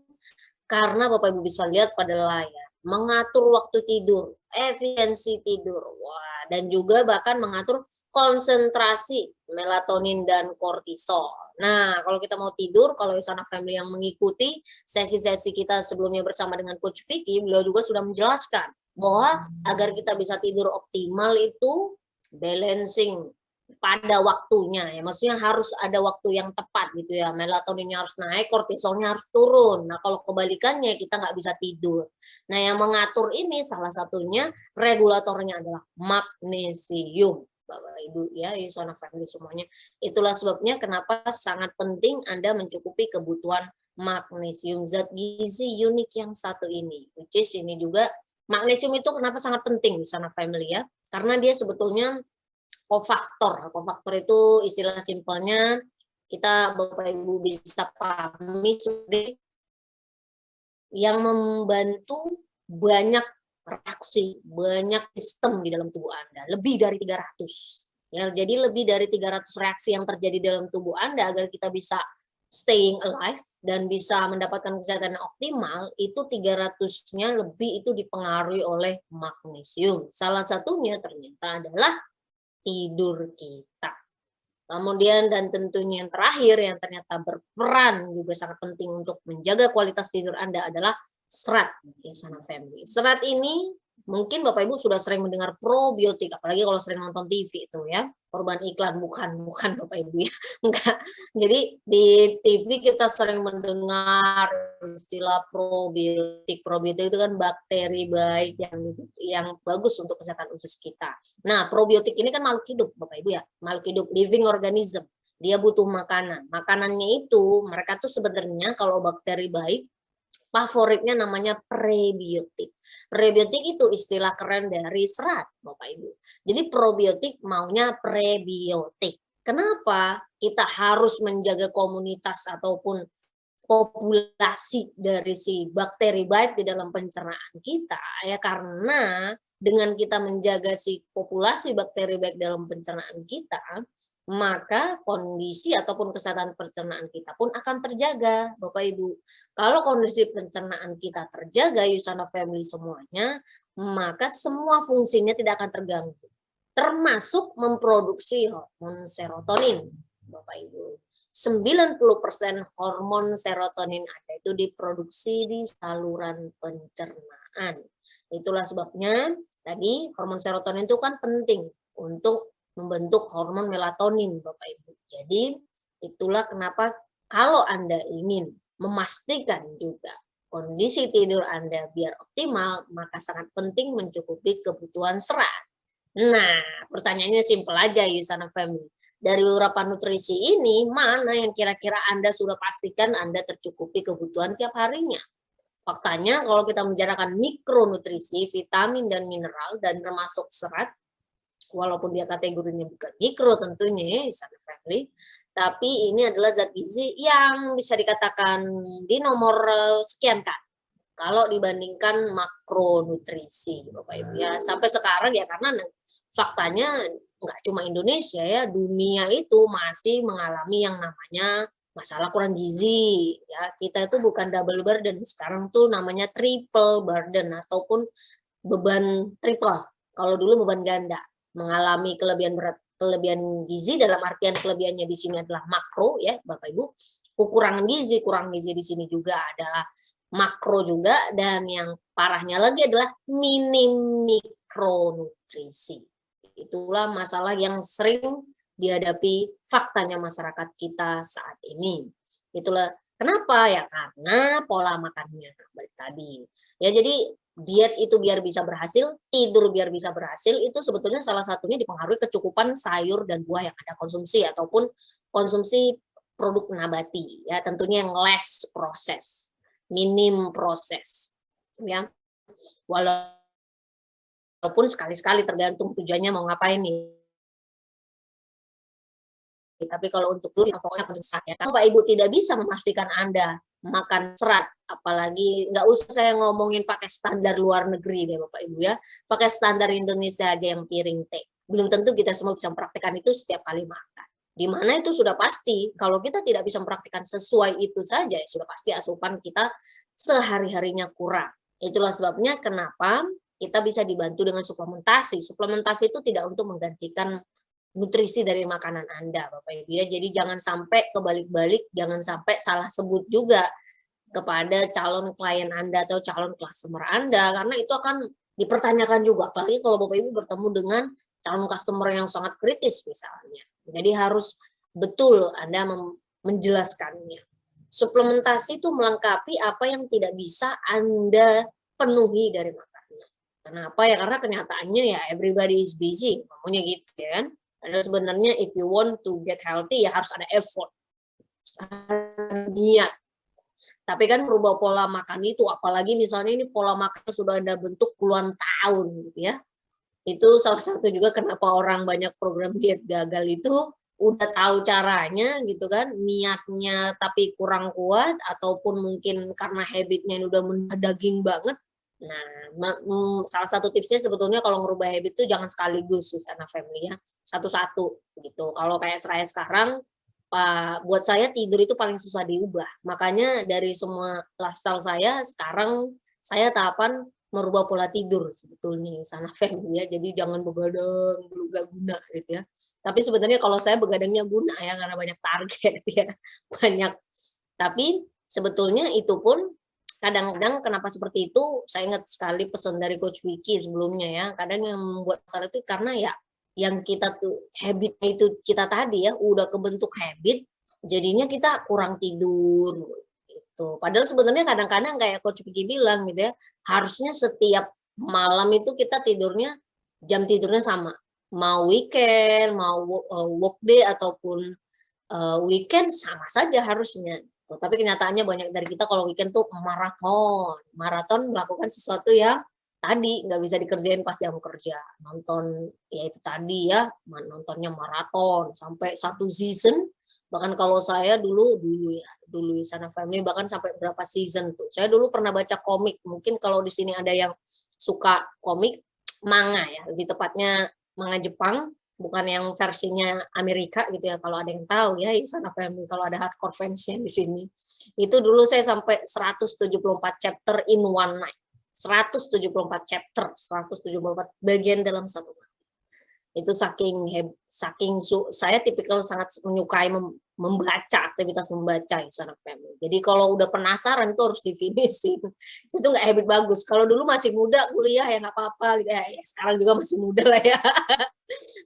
karena Bapak Ibu bisa lihat pada layar, mengatur waktu tidur, efisiensi tidur, wah, dan juga bahkan mengatur konsentrasi melatonin dan kortisol. Nah, kalau kita mau tidur, kalau Yusana Family yang mengikuti sesi-sesi kita sebelumnya bersama dengan Coach Vicky, beliau juga sudah menjelaskan bahwa agar kita bisa tidur optimal itu balancing pada waktunya ya, maksudnya harus ada waktu yang tepat gitu ya, melatoninnya harus naik, kortisolnya harus turun. Nah kalau kebalikannya kita nggak bisa tidur. Nah yang mengatur ini salah satunya regulatornya adalah magnesium. Bapak Ibu ya, Yusana Family semuanya. Itulah sebabnya kenapa sangat penting Anda mencukupi kebutuhan magnesium, zat gizi unik yang satu ini. Which is ini juga magnesium itu kenapa sangat penting Yusana Family ya, karena dia sebetulnya kofaktor. Kofaktor itu istilah simpelnya kita Bapak Ibu bisa pahami sebagai yang membantu banyak reaksi, banyak sistem di dalam tubuh Anda, lebih dari 300. Ya, jadi lebih dari 300 reaksi yang terjadi dalam tubuh Anda agar kita bisa staying alive dan bisa mendapatkan kesehatan yang optimal, itu 300-nya lebih itu dipengaruhi oleh magnesium. Salah satunya ternyata adalah tidur kita. Kemudian dan tentunya yang terakhir yang ternyata berperan juga sangat penting untuk menjaga kualitas tidur Anda adalah serat, ya Sana Family. Serat ini mungkin Bapak Ibu sudah sering mendengar probiotik, apalagi kalau sering nonton TV itu ya. Korban iklan, bukan Bapak Ibu ya. Enggak. Jadi di TV kita sering mendengar istilah probiotik. Probiotik itu kan bakteri baik yang bagus untuk kesehatan usus kita. Nah, probiotik ini kan makhluk hidup, Bapak Ibu ya. Makhluk hidup, living organism. Dia butuh makanan. Makanannya itu, mereka tuh sebenarnya kalau bakteri baik, favoritnya namanya prebiotik. Prebiotik itu istilah keren dari serat, Bapak Ibu. Jadi probiotik maunya prebiotik. Kenapa kita harus menjaga komunitas ataupun populasi dari si bakteri baik di dalam pencernaan kita? Ya karena dengan kita menjaga si populasi bakteri baik dalam pencernaan kita, maka kondisi ataupun kesehatan pencernaan kita pun akan terjaga, Bapak Ibu. Kalau kondisi pencernaan kita terjaga, Yusana Family semuanya, maka semua fungsinya tidak akan terganggu, termasuk memproduksi hormon serotonin, Bapak Ibu. 90% hormon serotonin ada itu diproduksi di saluran pencernaan. Itulah sebabnya tadi hormon serotonin itu kan penting untuk membentuk hormon melatonin, Bapak Ibu. Jadi itulah kenapa kalau Anda ingin memastikan juga kondisi tidur Anda biar optimal, maka sangat penting mencukupi kebutuhan serat. Nah, pertanyaannya simpel aja, Yusana Family. Dari beberapa nutrisi ini, mana yang kira-kira Anda sudah pastikan Anda tercukupi kebutuhan tiap harinya? Faktanya, kalau kita membicarakan mikronutrisi, vitamin dan mineral, dan termasuk serat, walaupun dia kategorinya bukan mikro tentunya ya, Sana Family, tapi ini adalah zat gizi yang bisa dikatakan di nomor sekian kan kalau dibandingkan makronutrisi, Bapak Ibu ya. Sampai sekarang ya karena faktanya nggak cuma Indonesia ya, dunia itu masih mengalami yang namanya masalah kurang gizi ya. Kita itu bukan double burden, sekarang tuh namanya triple burden ataupun beban triple. Kalau dulu beban ganda, mengalami kelebihan gizi dalam artian kelebihannya di sini adalah makro ya Bapak Ibu. Kurang gizi di sini juga adalah makro juga, dan yang parahnya lagi adalah minim mikronutrisi. Itulah masalah yang sering dihadapi faktanya masyarakat kita saat ini. Itulah kenapa ya, karena pola makannya balik tadi. Ya jadi diet itu biar bisa berhasil, tidur biar bisa berhasil, itu sebetulnya salah satunya dipengaruhi kecukupan sayur dan buah yang Anda konsumsi ataupun konsumsi produk nabati ya, tentunya yang less proses, minim proses ya. Walaupun sekali-sekali tergantung tujuannya mau ngapain nih. Tapi kalau untuk duri pokoknya serat ya. Kalau Pak Ibu tidak bisa memastikan Anda makan serat, apalagi nggak usah saya ngomongin pakai standar luar negeri deh Bapak Ibu ya, pakai standar Indonesia aja yang piring teh. Belum tentu kita semua bisa mempraktikkan itu setiap kali makan. Di mana itu sudah pasti, kalau kita tidak bisa mempraktikkan sesuai itu saja, ya sudah pasti asupan kita sehari-harinya kurang. Itulah sebabnya kenapa kita bisa dibantu dengan suplementasi. Suplementasi itu tidak untuk menggantikan nutrisi dari makanan Anda, Bapak Ibu ya. Jadi jangan sampai kebalik-balik, jangan sampai salah sebut juga kepada calon klien Anda atau calon customer Anda, karena itu akan dipertanyakan juga, apalagi kalau Bapak Ibu bertemu dengan calon customer yang sangat kritis misalnya. Jadi harus betul Anda menjelaskannya. Suplementasi itu melengkapi apa yang tidak bisa Anda penuhi dari makanan. Kenapa ya? Karena kenyataannya ya everybody is busy, ngomongnya gitu ya kan. Padahal sebenarnya if you want to get healthy ya harus ada effort, niat. Tapi kan merubah pola makan itu, apalagi misalnya ini pola makan sudah Anda bentuk puluhan tahun gitu ya. Itu salah satu juga kenapa orang banyak program diet gagal itu udah tahu caranya gitu kan, niatnya tapi kurang kuat ataupun mungkin karena habitnya udah mendarah daging banget. Nah, salah satu tipsnya sebetulnya kalau ngerubah habit itu jangan sekaligus Susana Family ya, satu-satu gitu. Kalau kayak saya sekarang, buat saya tidur itu paling susah diubah. Makanya dari semua lifestyle saya sekarang saya tahapan merubah pola tidur sebetulnya Susana Family ya. Jadi jangan begadang dulu gak guna gitu ya. Tapi sebenarnya kalau saya begadangnya guna ya karena banyak target ya, banyak. Tapi sebetulnya itu pun kadang-kadang kenapa seperti itu, saya ingat sekali pesan dari Coach Vicky sebelumnya ya, kadang yang membuat salah itu karena ya yang kita tuh habit-nya itu kita tadi ya, udah kebentuk habit, jadinya kita kurang tidur gitu. Padahal sebenarnya kadang-kadang kayak Coach Vicky bilang gitu ya, harusnya setiap malam itu kita tidurnya jam tidurnya sama. Mau weekend, mau workday ataupun weekend sama saja harusnya. Tapi kenyataannya banyak dari kita kalau weekend tuh maraton melakukan sesuatu yang tadi nggak bisa dikerjain pas jam kerja, nonton ya itu tadi ya, nontonnya maraton sampai satu season. Bahkan kalau saya dulu Sana Family bahkan sampai berapa season tuh. Saya dulu pernah baca komik, mungkin kalau di sini ada yang suka komik manga ya, lebih tepatnya manga Jepang, bukan yang versinya Amerika gitu ya, kalau ada yang tahu ya Sana Family, kalau ada hardcore fansnya di sini. Itu dulu saya sampai 174 chapter in one night. 174 chapter, 174 bagian dalam satu malam. Itu saya tipikal sangat menyukai membaca, aktivitas membaca ya Sana Family. Jadi kalau udah penasaran itu harus difinishin. Itu nggak habit bagus. Kalau dulu masih muda kuliah ya nggak apa-apa gitu ya. Sekarang juga masih muda lah ya.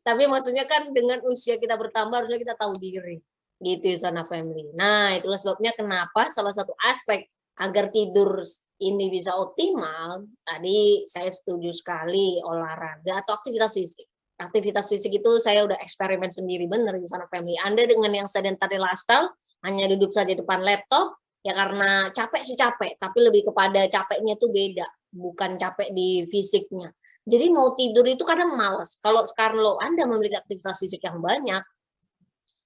Tapi maksudnya kan dengan usia kita bertambah harusnya kita tahu diri. Gitu Sana Family. Nah, itulah sebabnya kenapa salah satu aspek agar tidur ini bisa optimal, tadi saya setuju sekali olahraga atau aktivitas fisik. Aktivitas fisik itu saya udah eksperimen sendiri bener Sana Family. Anda dengan yang sedentary lifestyle, hanya duduk saja depan laptop, ya karena capek sih capek, tapi lebih kepada capeknya tuh beda, bukan capek di fisiknya. Jadi mau tidur itu kadang malas. Kalau sekarang Anda memiliki aktivitas fisik yang banyak,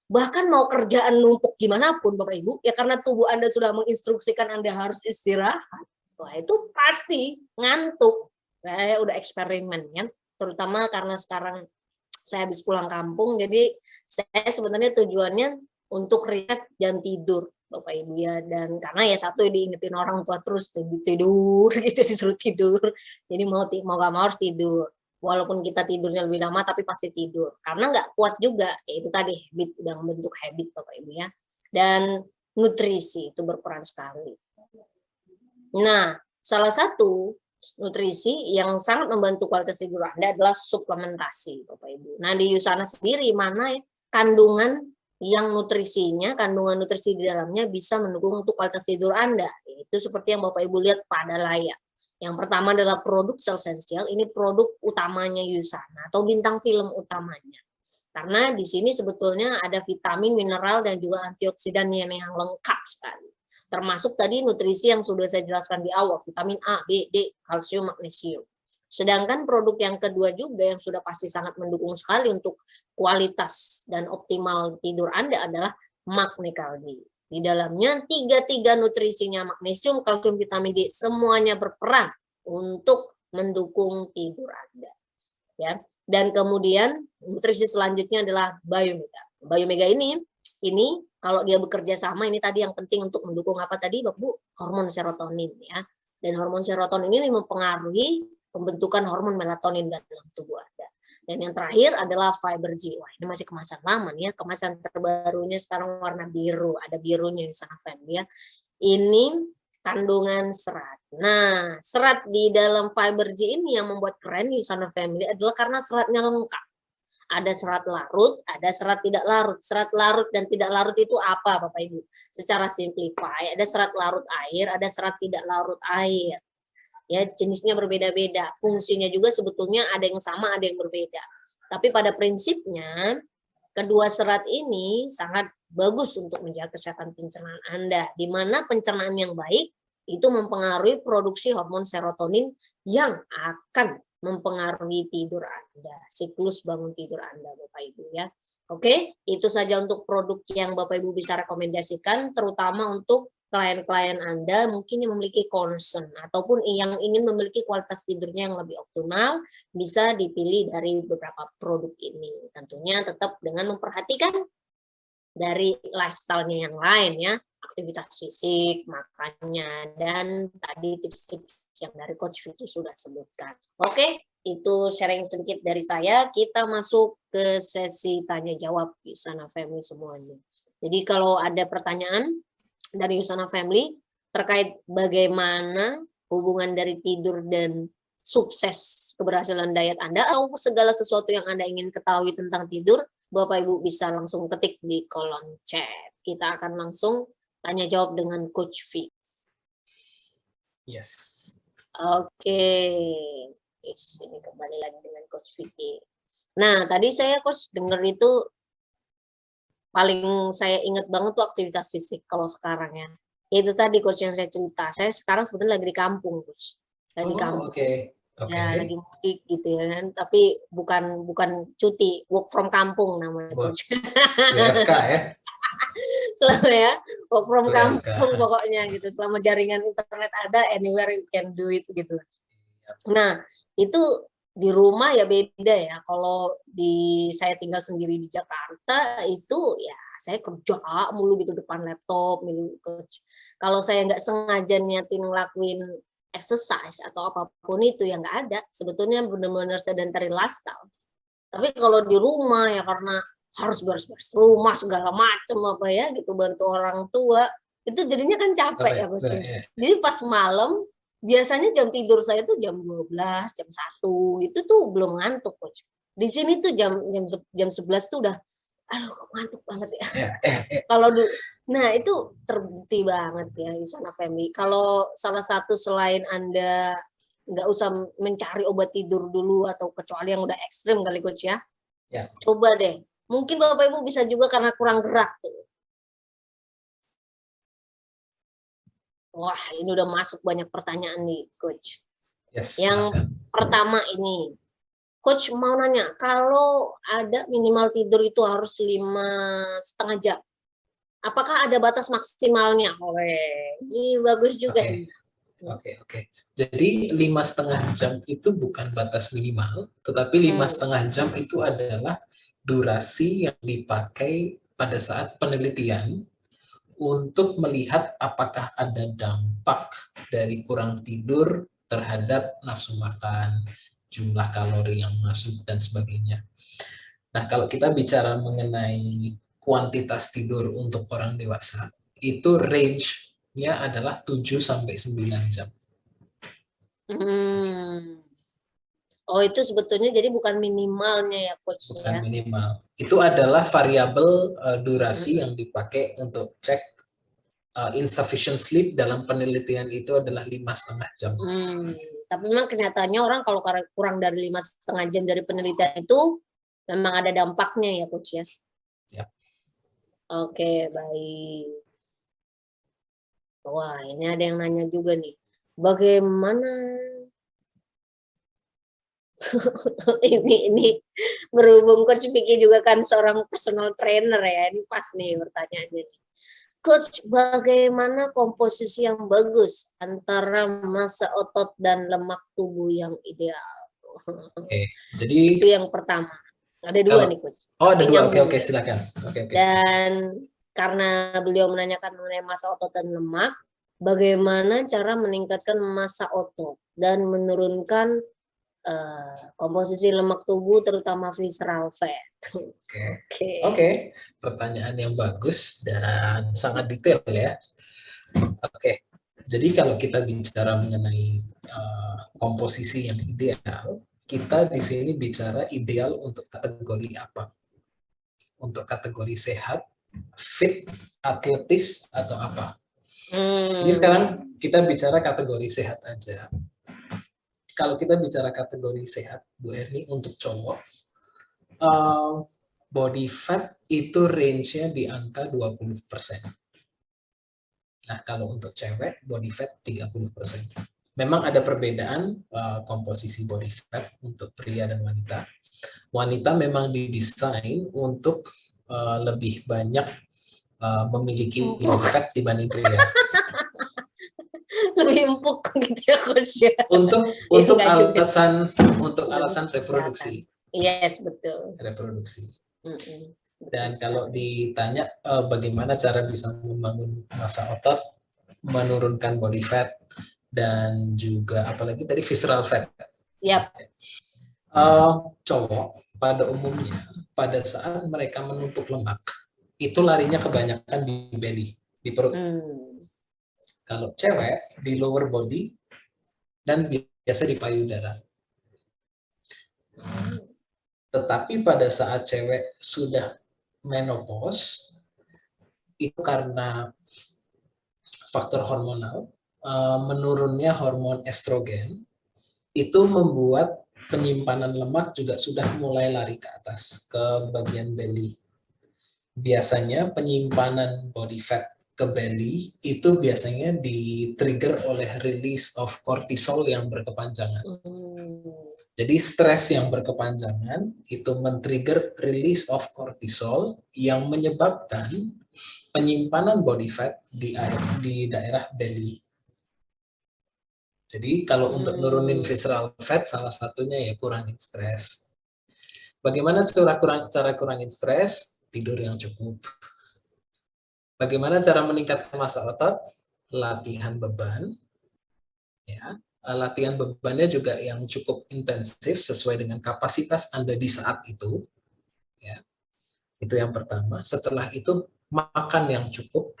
bahkan mau kerjaan numpuk gimana pun Bapak Ibu, ya karena tubuh Anda sudah menginstruksikan Anda harus istirahat, wah itu pasti ngantuk. Saya udah eksperimen ya, terutama karena sekarang saya habis pulang kampung, jadi saya sebenarnya tujuannya untuk riset jam tidur Bapak Ibu ya, dan karena ya satu diingetin orang tua terus tidur gitu, disuruh tidur, jadi mau gak mau harus tidur. Walaupun kita tidurnya lebih lama tapi pasti tidur karena nggak kuat juga, ya itu tadi habit, udah membentuk habit Bapak Ibu ya. Dan nutrisi itu berperan sekali. Nah, salah satu nutrisi yang sangat membantu kualitas tidur Anda adalah suplementasi Bapak Ibu. Nah, di Usana sendiri mana kandungan yang nutrisinya, kandungan nutrisi di dalamnya bisa mendukung untuk kualitas tidur Anda. Itu seperti yang Bapak Ibu lihat pada layar. Yang pertama adalah produk Cellsential, ini produk utamanya Usana atau bintang film utamanya. Karena di sini sebetulnya ada vitamin, mineral, dan juga antioksidan yang lengkap sekali. Termasuk tadi nutrisi yang sudah saya jelaskan di awal, vitamin A, B, D, kalsium, magnesium. Sedangkan produk yang kedua juga yang sudah pasti sangat mendukung sekali untuk kualitas dan optimal tidur Anda adalah Magnekaldi. Di dalamnya tiga nutrisinya magnesium, kalsium, vitamin D semuanya berperan untuk mendukung tidur Anda. Ya. Dan kemudian nutrisi selanjutnya adalah Biomega. Biomega ini kalau dia bekerja sama ini tadi yang penting untuk mendukung apa tadi Bapak, hormon serotonin ya. Dan hormon serotonin ini mempengaruhi pembentukan hormon melatonin dalam tubuh Anda. Dan yang terakhir adalah Fiber-G. Wah, ini masih kemasan lama nih ya. Kemasan terbarunya sekarang warna biru, ada birunya di sana Family ya. Ini kandungan serat. Nah, serat di dalam Fiber-G ini yang membuat keren Usana Family adalah karena seratnya lengkap. Ada serat larut, ada serat tidak larut. Serat larut dan tidak larut itu apa Bapak Ibu? Secara simplify, ada serat larut air, ada serat tidak larut air. Ya, jenisnya berbeda-beda. Fungsinya juga sebetulnya ada yang sama, ada yang berbeda. Tapi pada prinsipnya, kedua serat ini sangat bagus untuk menjaga kesehatan pencernaan Anda. Di mana pencernaan yang baik itu mempengaruhi produksi hormon serotonin yang akan mempengaruhi tidur Anda, siklus bangun tidur Anda, Bapak Ibu ya. Oke, itu saja untuk produk yang Bapak Ibu bisa rekomendasikan, terutama untuk klien-klien Anda mungkin yang memiliki concern ataupun yang ingin memiliki kualitas tidurnya yang lebih optimal, bisa dipilih dari beberapa produk ini. Tentunya tetap dengan memperhatikan dari lifestyle-nya yang lain ya, aktivitas fisik, makannya, dan tadi tips-tips yang dari Coach Vicky sudah sebutkan. Oke, itu sharing sedikit dari saya. Kita masuk ke sesi tanya jawab Usana Family semuanya. Jadi kalau ada pertanyaan dari Usana Family terkait bagaimana hubungan dari tidur dan sukses keberhasilan diet Anda atau segala sesuatu yang Anda ingin ketahui tentang tidur, Bapak Ibu bisa langsung ketik di kolom chat. Kita akan langsung tanya jawab dengan Coach V. Yes. Oke. Yes, ini kembali lagi dengan Coach Vicky. Nah, tadi saya Coach dengar itu paling saya ingat banget tuh aktivitas fisik kalau sekarang ya. Itu tadi Coach yang saya cerita. Saya sekarang sebetulnya lagi di kampung, Coach. Lagi di kampung. Ya, lagi mudik gitu ya kan. Tapi bukan cuti, work from kampung namanya, Coach. WFK ya. Selama ya, work from kampung pokoknya gitu. Selama jaringan internet ada, anywhere you can do it gitu. Nah, itu di rumah ya beda ya. Kalau saya tinggal sendiri di Jakarta itu ya saya kerja mulu gitu depan laptop. Kalau saya nggak sengaja niatin ngelakuin exercise atau apapun itu yang nggak ada. Sebetulnya benar-benar sedentary lifestyle. Tapi kalau di rumah ya karena harus beres-beres rumah segala macam apa ya gitu, bantu orang tua, itu jadinya kan capek ya Coach. Jadi pas malam biasanya jam tidur saya tuh jam 12, jam 1 itu tuh belum ngantuk Coach. Di sini tuh jam 11 tuh udah aduh kok ngantuk banget ya. Kalau nah itu terbukti banget ya Usana Family. Kalau salah satu selain Anda nggak usah mencari obat tidur dulu atau kecuali yang udah ekstrim kali Coach ya. Coba deh. Mungkin Bapak Ibu bisa juga karena kurang gerak tuh. Wah, ini udah masuk banyak pertanyaan nih, Coach. Yang pertama ini, Coach mau nanya, kalau ada minimal tidur itu harus 5,5 jam, apakah ada batas maksimalnya? Ini bagus juga. Oke. Jadi 5,5 jam itu bukan batas minimal, tetapi 5,5 jam itu adalah durasi yang dipakai pada saat penelitian untuk melihat apakah ada dampak dari kurang tidur terhadap nafsu makan, jumlah kalori yang masuk, dan sebagainya. Nah, kalau kita bicara mengenai kuantitas tidur untuk orang dewasa, itu range-nya adalah 7-9 jam. Oh, itu sebetulnya jadi bukan minimalnya ya, Coach. Bukan minimal. Itu adalah variabel durasi yang dipakai untuk cek insufficient sleep dalam penelitian itu adalah 5,5 jam. Tapi memang kenyataannya orang kalau kurang dari 5,5 jam dari penelitian itu memang ada dampaknya ya, Coach ya. Oke, baik. Wah, ini ada yang nanya juga nih. Bagaimana ini berhubung Coach Vicky juga kan seorang personal trainer ya, ini pas nih pertanyaannya nih. Coach, bagaimana komposisi yang bagus antara massa otot dan lemak tubuh yang ideal? Jadi itu yang pertama. Ada dua nih, Coach. Oh, ada dua. Oke, silakan. Dan karena beliau menanyakan mengenai massa otot dan lemak, bagaimana cara meningkatkan massa otot dan menurunkan komposisi lemak tubuh terutama visceral fat. Oke. Pertanyaan yang bagus dan sangat detail ya. Oke. Jadi kalau kita bicara mengenai komposisi yang ideal, kita di sini bicara ideal untuk kategori apa? Untuk kategori sehat, fit, atletis, atau apa? Ini sekarang kita bicara kategori sehat aja. Kalau kita bicara kategori sehat, Bu Erni, untuk cowok, body fat itu range-nya di angka 20%. Nah, kalau untuk cewek, body fat 30%. memang ada perbedaan komposisi body fat untuk pria dan wanita. Wanita memang didesain untuk lebih banyak memiliki body fat dibanding pria. Lebih empuk gitu ya coach ya. Untuk enggak juga sih. untuk alasan reproduksi. Yes, betul. Reproduksi. Mm-mm. Dan Betul kalau sekali. ditanya bagaimana cara bisa membangun massa otot, menurunkan body fat, dan juga apalagi tadi visceral fat. Yap. Cowok pada umumnya pada saat mereka menumpuk lemak itu larinya kebanyakan di belly, di perut. Kalau cewek di lower body dan biasa di payudara. Tetapi pada saat cewek sudah menopause, itu karena faktor hormonal, menurunnya hormon estrogen, itu membuat penyimpanan lemak juga sudah mulai lari ke atas, ke bagian belly. Biasanya penyimpanan body fat ke belly itu biasanya di-trigger oleh release of cortisol yang berkepanjangan. Jadi stres yang berkepanjangan itu men-trigger release of cortisol yang menyebabkan penyimpanan body fat di daerah belly. Jadi kalau untuk nurunin visceral fat salah satunya ya kurangin stres. Bagaimana cara kurangin stres? Tidur yang cukup. Bagaimana cara meningkatkan massa otot? Latihan beban. Ya, latihan bebannya juga yang cukup intensif sesuai dengan kapasitas Anda di saat itu. Ya, itu yang pertama. Setelah itu makan yang cukup,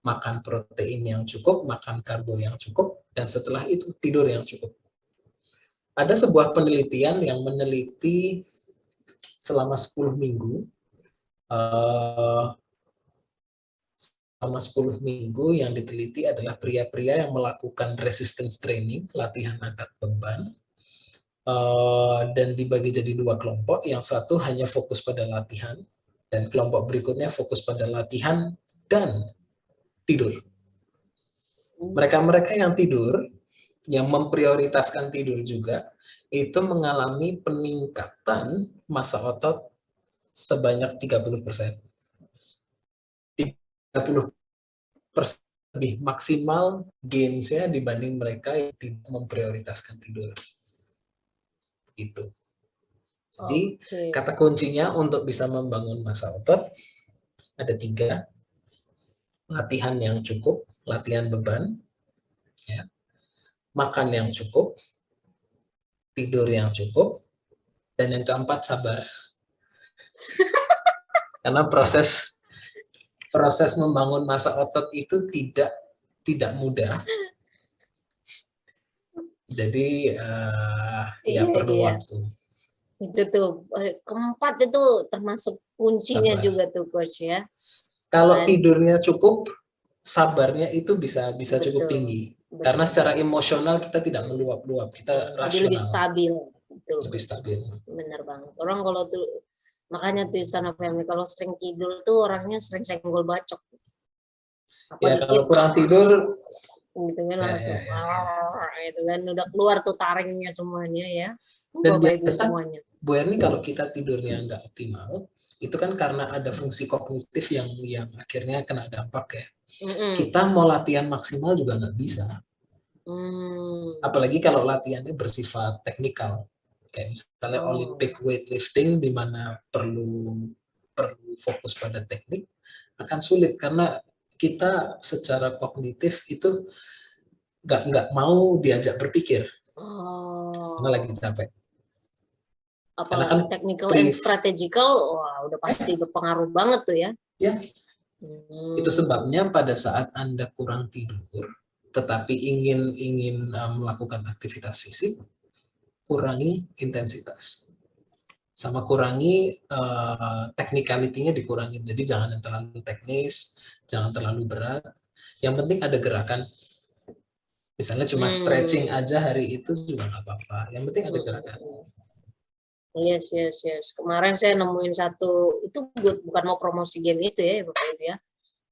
makan protein yang cukup, makan karbo yang cukup, dan setelah itu tidur yang cukup. Ada sebuah penelitian yang meneliti selama 10 minggu, selama 10 minggu yang diteliti adalah pria-pria yang melakukan resistance training, latihan angkat beban, dan dibagi jadi 2 kelompok. Yang satu hanya fokus pada latihan, dan kelompok berikutnya fokus pada latihan dan tidur. Mereka-mereka yang tidur, yang memprioritaskan tidur juga, itu mengalami peningkatan massa otot sebanyak 30%. 30% lebih maksimal gains-nya dibanding mereka yang tidak memprioritaskan tidur. Itu. Jadi kata kuncinya untuk bisa membangun massa otot ada 3. Latihan yang cukup, latihan beban, ya. Makan yang cukup, tidur yang cukup, dan yang keempat sabar. Karena proses membangun massa otot itu tidak mudah. Jadi ya perlu waktu. Itu tuh keempat itu termasuk kuncinya Sabar. juga tuh coach ya. Kalau tidurnya cukup, sabarnya itu bisa cukup tinggi. Betul. Karena secara emosional kita tidak meluap-luap, kita rasional. Jadi lebih stabil. Betul. Lebih stabil. Benar banget. Orang kalau tuh makanya tuh Istana Family kalau sering tidur tuh orangnya sering senggol bacok. Ya kalau kurang tidur gitu kan langsung gitu kan udah keluar tuh taringnya semuanya ya. Dan biasa Bu Erni kalau kita tidurnya nggak optimal itu kan karena ada fungsi kognitif yang akhirnya kena dampak ya. Kita mau latihan maksimal juga nggak bisa. Apalagi kalau latihannya bersifat teknikal kayak misalnya Olympic weightlifting di mana perlu fokus pada teknik akan sulit karena kita secara kognitif itu nggak mau diajak berpikir karena lagi capek. Apalagi kan technical and strategical, wah udah pasti berpengaruh banget tuh ya. Ya, itu sebabnya pada saat Anda kurang tidur, tetapi ingin melakukan aktivitas fisik, kurangi intensitas, sama kurangi technicality-nya dikurangin. Jadi jangan yang terlalu teknis, jangan terlalu berat. Yang penting ada gerakan. Misalnya cuma stretching aja hari itu juga nggak apa-apa. Yang penting ada gerakan. Yes. Kemarin saya nemuin satu, itu bukan mau promosi game itu ya Bapak Ibu ya,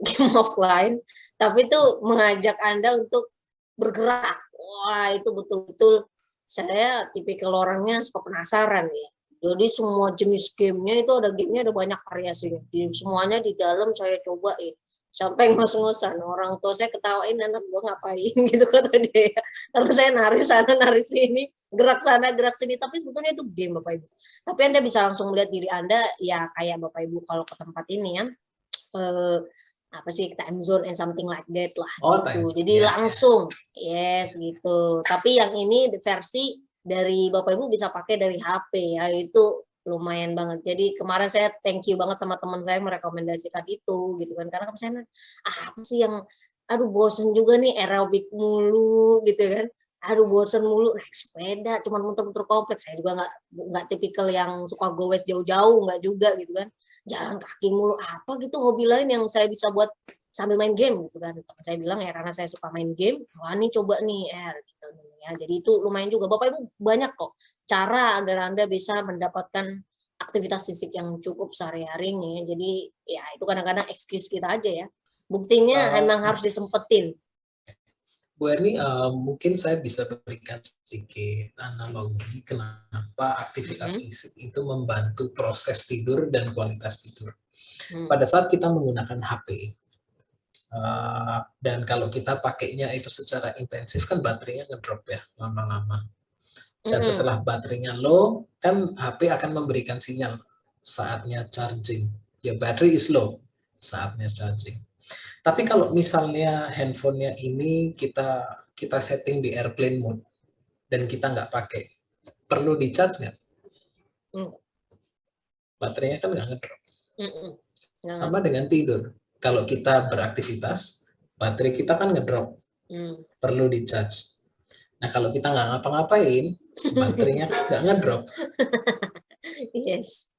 game offline, tapi itu mengajak Anda untuk bergerak. wah itu betul-betul saya tipikal orangnya suka penasaran ya. Jadi semua jenis gamenya itu gamenya ada banyak variasinya. Semuanya di dalam saya cobain. Sampai ngos-ngosan, orang tua saya ketawain anak gua ngapain gitu kata dia ya. Karena saya nari sana nari sini, gerak sana gerak sini, tapi sebetulnya itu game Bapak Ibu. Tapi Anda bisa langsung melihat diri Anda ya kayak Bapak Ibu kalau ke tempat ini ya. Eh, apa sih time zone and something like that lah Oh, gitu. times. Jadi langsung yes gitu. Tapi yang ini versi dari Bapak Ibu bisa pakai dari HP ya itu lumayan banget. Jadi kemarin saya thank you banget sama teman saya merekomendasikan itu gitu kan. Karena saya apa sih yang aduh bosen juga nih aerobik mulu gitu kan. Aduh bosen mulu naik sepeda cuman muter-muter kompleks. Saya juga nggak tipikal yang suka goes jauh-jauh nggak juga gitu kan. Jalan kaki mulu apa gitu hobi lain yang saya bisa buat sambil main game gitu kan. Teman saya bilang ya karena saya suka main game, wah nih coba nih gitu ya. Jadi itu lumayan juga. Bapak Ibu banyak kok cara agar Anda bisa mendapatkan aktivitas fisik yang cukup sehari-hari nih. Jadi ya itu kadang-kadang excuse kita aja ya. Buktinya emang harus disempetin. Bu Erni, mungkin saya bisa berikan sedikit analogi kenapa aktivitas fisik itu membantu proses tidur dan kualitas tidur. Pada saat kita menggunakan HP, dan kalau kita pakainya itu secara intensif kan baterainya ngedrop ya lama-lama. Dan setelah baterainya low, kan HP akan memberikan sinyal saatnya charging. Ya battery is low, saatnya charging. Tapi kalau misalnya handphonenya ini kita setting di airplane mode dan kita nggak pakai, perlu di charge nggak? Baterainya kan nggak ngedrop. Sama dengan tidur. Kalau kita beraktivitas, baterai kita kan ngedrop, perlu di charge. Nah kalau kita nggak ngapa-ngapain, baterainya nggak ngedrop. Yes.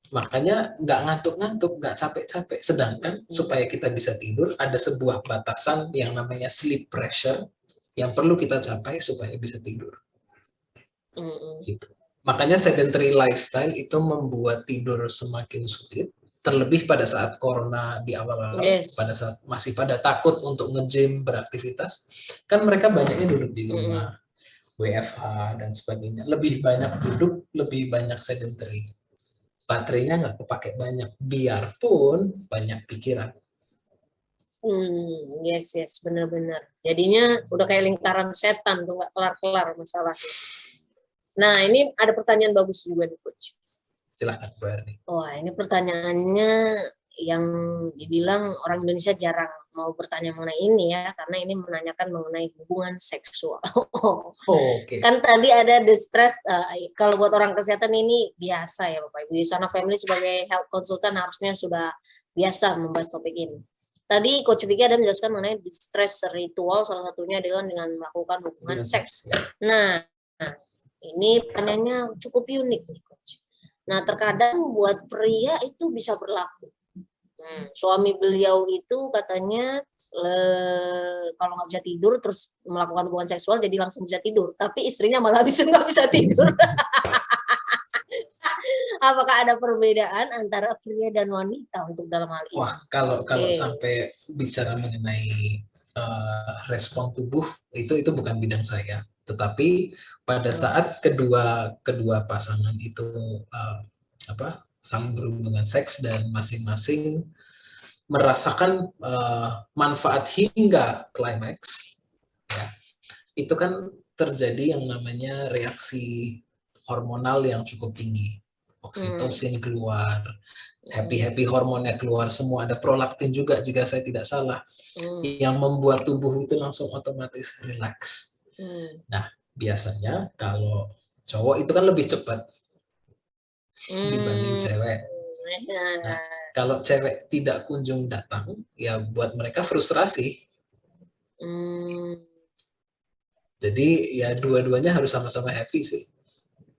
Makanya nggak ngantuk-ngantuk, nggak capek-capek. Sedangkan supaya kita bisa tidur, ada sebuah batasan yang namanya sleep pressure yang perlu kita capai supaya bisa tidur. Gitu. Makanya sedentary lifestyle itu membuat tidur semakin sulit, terlebih pada saat corona di awal-awal, pada saat masih pada takut untuk nge-gym beraktivitas, kan mereka banyaknya duduk di rumah, WFH dan sebagainya. Lebih banyak duduk, lebih banyak sedentary. Baterainya nggak kepake banyak, biarpun banyak pikiran. Yes, benar-benar. Jadinya udah kayak lingkaran setan tuh nggak kelar-kelar masalahnya. Nah, ini ada pertanyaan bagus juga nih, Coach. Silahkan, Bu Erni. Wah, ini pertanyaannya yang dibilang orang Indonesia jarang mau bertanya mengenai ini ya, karena ini menanyakan mengenai hubungan seksual. Kan tadi ada distress, kalau buat orang kesehatan ini biasa ya Bapak Ibu. Yusana Family sebagai health consultant harusnya sudah biasa membahas topik ini. Tadi Coach Vicky ada menjelaskan mengenai distress ritual, salah satunya dengan melakukan hubungan seks. Nah, ini pertanyaannya cukup unik nih Coach. Nah, terkadang buat pria itu bisa berlaku. Suami beliau itu katanya kalau nggak bisa tidur terus melakukan hubungan seksual jadi langsung bisa tidur. Tapi istrinya malah nggak bisa tidur. Apakah ada perbedaan antara pria dan wanita untuk dalam hal ini? Wah, kalau sampai bicara mengenai respon tubuh itu bukan bidang saya. Tetapi pada saat kedua pasangan itu saling berhubungan seks dan masing-masing merasakan manfaat hingga klimaks, ya, itu kan terjadi yang namanya reaksi hormonal yang cukup tinggi. Oksitosin keluar, happy hormonnya keluar, semua ada prolaktin juga jika saya tidak salah, yang membuat tubuh itu langsung otomatis relax. Nah, biasanya kalau cowok itu kan lebih cepat dibanding cewek. Nah, kalau cewek tidak kunjung datang, ya buat mereka frustrasi. Jadi ya dua-duanya harus sama-sama happy sih.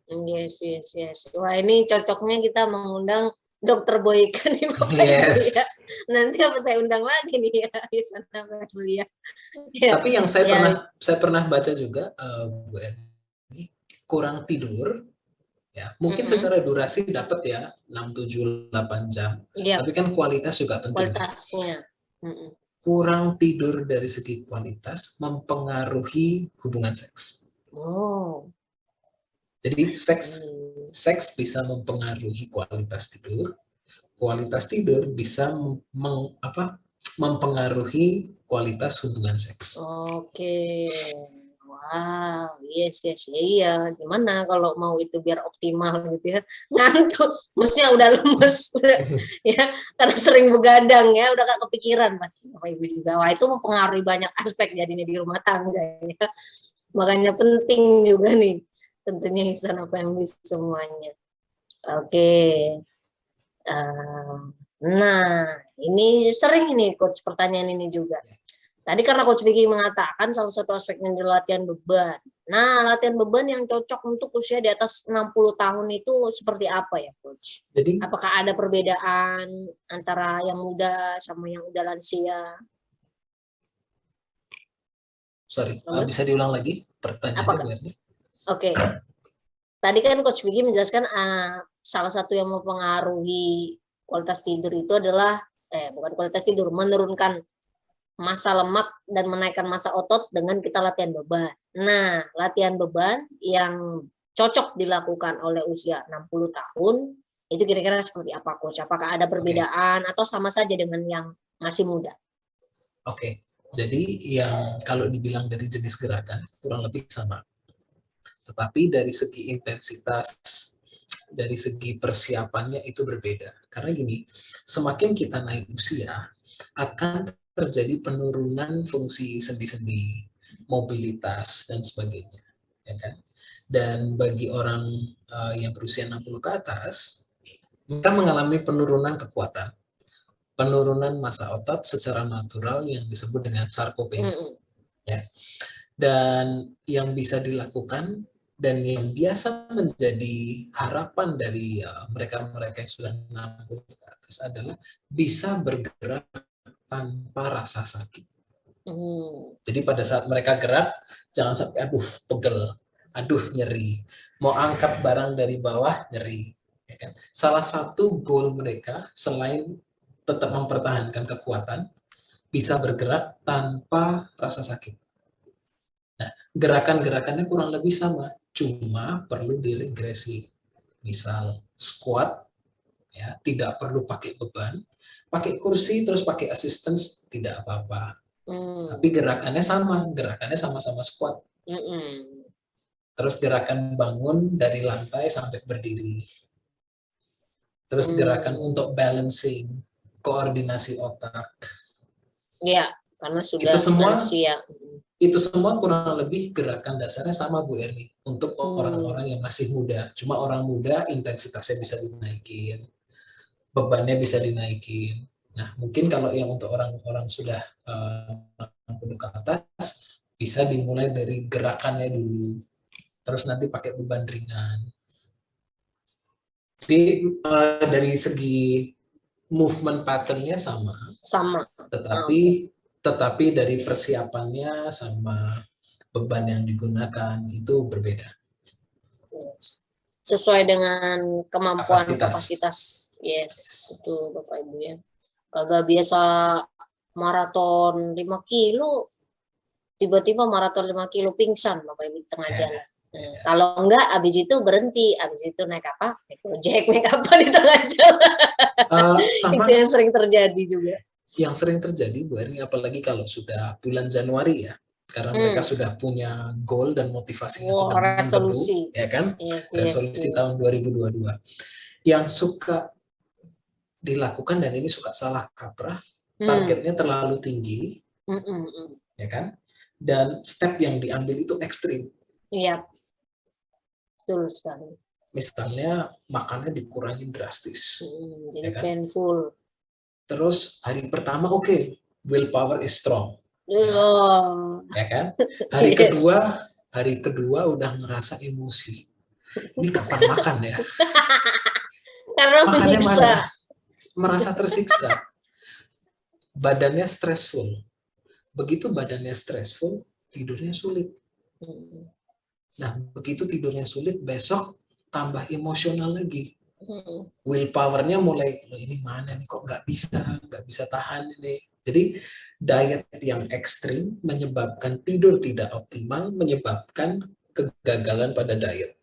Yes. Wah, ini cocoknya kita mengundang Dokter Boyka nih Bapak Ibu ya. Nanti apa saya undang lagi nih ya. Tapi yang saya pernah baca juga, Bu Eni, kurang tidur, ya mungkin secara durasi dapat ya 6, 7, 8 jam. Tapi kan kualitas juga penting. Kualitasnya. kurang tidur dari segi kualitas mempengaruhi hubungan seks. Oh, Jadi seks bisa mempengaruhi kualitas tidur bisa mempengaruhi kualitas hubungan seks. Oke. Wow, yes, yes, iya. Gimana kalau mau itu biar optimal gitu ya? Ngantuk, maksudnya udah lemes, ya, karena sering begadang ya, udah gak kepikiran pasti Bapak Ibu juga. Wah, itu mempengaruhi banyak aspek jadinya di rumah tangga ya. Makanya penting juga nih, tentunya Ihsan apa yang bisa semuanya. Oke. Nah, ini sering ini Coach pertanyaan ini juga. Tadi karena Coach Vicky mengatakan salah satu aspeknya adalah latihan beban. Nah, latihan beban yang cocok untuk usia di atas 60 tahun itu seperti apa ya, Coach? Jadi, apakah ada perbedaan antara yang muda sama yang udah lansia? bisa diulang lagi pertanyaannya? Oke. Tadi kan Coach Vicky menjelaskan salah satu yang mempengaruhi kualitas tidur itu adalah bukan kualitas tidur, menurunkan massa lemak dan menaikkan massa otot dengan kita latihan beban. Nah, latihan beban yang cocok dilakukan oleh usia 60 tahun, itu kira-kira seperti apa, Coach? Apakah ada perbedaan atau sama saja dengan yang masih muda? Oke, jadi yang kalau dibilang dari jenis gerakan, kurang lebih sama. Tetapi dari segi intensitas, dari segi persiapannya itu berbeda. Karena gini, semakin kita naik usia, akan terjadi penurunan fungsi sendi-sendi, mobilitas, dan sebagainya. Ya kan? Dan bagi orang yang berusia 60 ke atas, mereka mengalami penurunan kekuatan, penurunan massa otot secara natural yang disebut dengan sarkopenia. Ya. Dan yang bisa dilakukan dan yang biasa menjadi harapan dari mereka-mereka yang sudah 60 ke atas adalah bisa bergerak tanpa rasa sakit. Jadi pada saat mereka gerak, jangan sampai aduh pegel, aduh nyeri, mau angkat barang dari bawah nyeri. Ya kan? Salah satu goal mereka selain tetap mempertahankan kekuatan, bisa bergerak tanpa rasa sakit. Nah, gerakan-gerakannya kurang lebih sama, cuma perlu diregresi. Misal squat, ya tidak perlu pakai beban, pakai kursi terus pakai assistance tidak apa-apa. Tapi gerakannya sama-sama squat. Terus gerakan bangun dari lantai sampai berdiri. Terus gerakan untuk balancing, koordinasi otak. Iya, karena sudah lansia. Itu semua kurang lebih gerakan dasarnya sama Bu Erni untuk orang-orang yang masih muda. Cuma orang muda intensitasnya bisa dinaikin, bebannya bisa dinaikin. Nah, mungkin kalau yang untuk orang-orang sudah 60 ke atas, bisa dimulai dari gerakannya dulu, terus nanti pakai beban ringan. Jadi dari segi movement pattern-nya sama, tetapi dari persiapannya sama beban yang digunakan itu berbeda. Sesuai dengan kemampuan kapasitas. Yes, itu Bapak Ibu ya. Kagak biasa maraton 5 kilo, tiba-tiba maraton 5 kilo pingsan Bapak Ibu di tengah jalan. Nah, kalau enggak, abis itu berhenti, abis itu naik apa? Naik ojek, naik apa di tengah jalan. Itu yang sering terjadi juga. Yang sering terjadi Bu Erni, apalagi kalau sudah bulan Januari ya, karena mereka sudah punya goal dan motivasinya sedang resolusi, ya kan? Resolusi tahun 2022. Yang suka dilakukan dan ini suka salah kaprah, targetnya terlalu tinggi, ya kan? Dan step yang diambil itu ekstrim. Iya, betul sekali. Misalnya makannya dikurangin drastis, jadi ya kan? Painful. Terus hari pertama willpower is strong, ya kan? Hari kedua udah ngerasa emosi. Ini kapan makan ya? Karena makannya mana? Merasa tersiksa. Badannya stressful. Begitu badannya stressful, tidurnya sulit. Nah, begitu tidurnya sulit, besok tambah emosional lagi. Willpower-nya mulai, ini mana nih kok nggak bisa tahan ini. Jadi diet yang ekstrim menyebabkan tidur tidak optimal, menyebabkan kegagalan pada diet.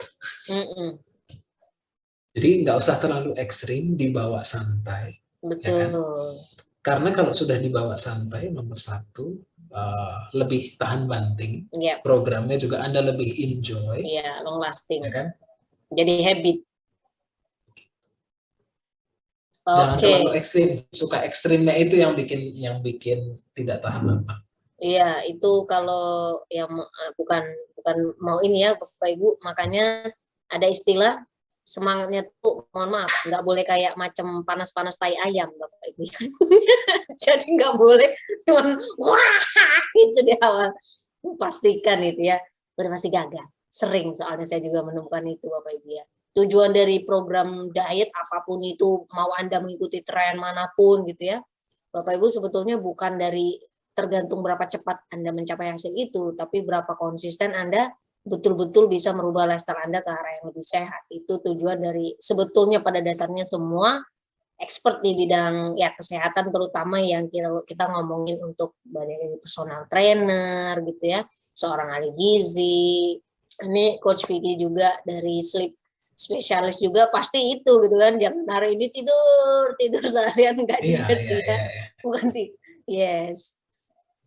Jadi nggak usah terlalu ekstrim, dibawa santai. Betul. Ya kan? Karena kalau sudah dibawa santai, nomor satu, lebih tahan banting. Yep. Programnya juga Anda lebih enjoy. Iya, long lasting. Ya kan? Jadi habit. Jangan terlalu ekstrim. Suka ekstrimnya itu yang bikin tidak tahan lama. Iya, itu kalau yang bukan mau ini ya Bapak Ibu, makanya ada istilah semangatnya tuh, mohon maaf, nggak boleh kayak macam panas-panas tai ayam Bapak Ibu. Jadi nggak boleh cuman wah itu di awal. Pastikan itu ya, udah pasti gagal. Sering soalnya saya juga menemukan itu Bapak Ibu ya. Tujuan dari program diet apapun itu, mau Anda mengikuti tren manapun gitu ya, Bapak Ibu sebetulnya bukan dari tergantung berapa cepat Anda mencapai hasil itu, tapi berapa konsisten Anda betul-betul bisa merubah lifestyle Anda ke arah yang lebih sehat. Itu tujuan dari sebetulnya pada dasarnya semua expert di bidang ya kesehatan, terutama yang kita ngomongin untuk personal trainer gitu ya, seorang ahli gizi, ini Coach Vicky juga dari sleep spesialis juga, pasti itu gitu kan, jangan hari ini tidur seharian, enggak juga sih ya. Bukan yes.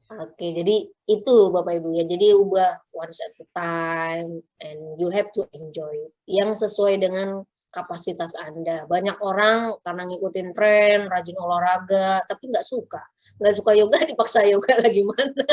Oke, jadi itu Bapak Ibu ya. Jadi ubah once at a time and you have to enjoy yang sesuai dengan kapasitas Anda. Banyak orang karena ngikutin tren, rajin olahraga, tapi nggak suka yoga, dipaksa yoga lagi mana?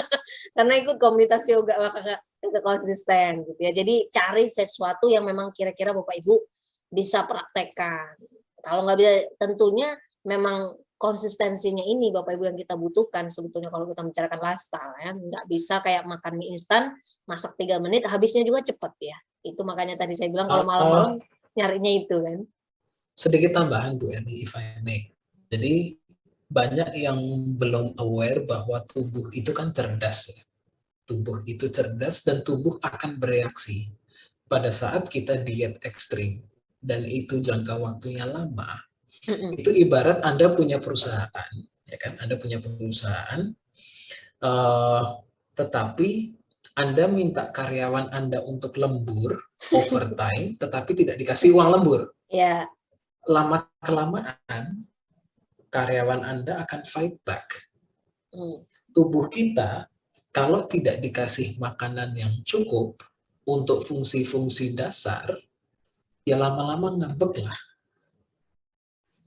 Karena ikut komunitas yoga maka nggak konsisten gitu ya. Jadi cari sesuatu yang memang kira-kira Bapak Ibu bisa praktekkan. Kalau nggak bisa, tentunya memang konsistensinya ini Bapak Ibu yang kita butuhkan sebetulnya kalau kita membicarakan lifestyle ya. Nggak bisa kayak makan mie instan, masak 3 menit, habisnya juga cepat ya. Itu makanya tadi saya bilang kalau malam-malam nyarinya itu kan. Sedikit tambahan Bu Erni, if I may. Jadi banyak yang belum aware bahwa tubuh itu kan cerdas ya. Tubuh itu cerdas dan tubuh akan bereaksi pada saat kita diet ekstrim dan itu jangka waktunya lama. Itu ibarat Anda punya perusahaan, ya kan? Anda punya perusahaan, tetapi Anda minta karyawan Anda untuk lembur, overtime, tetapi tidak dikasih uang lembur. Ya. Lama-kelamaan, karyawan Anda akan fight back. Tubuh kita, kalau tidak dikasih makanan yang cukup untuk fungsi-fungsi dasar, ya lama-lama ngambek lah.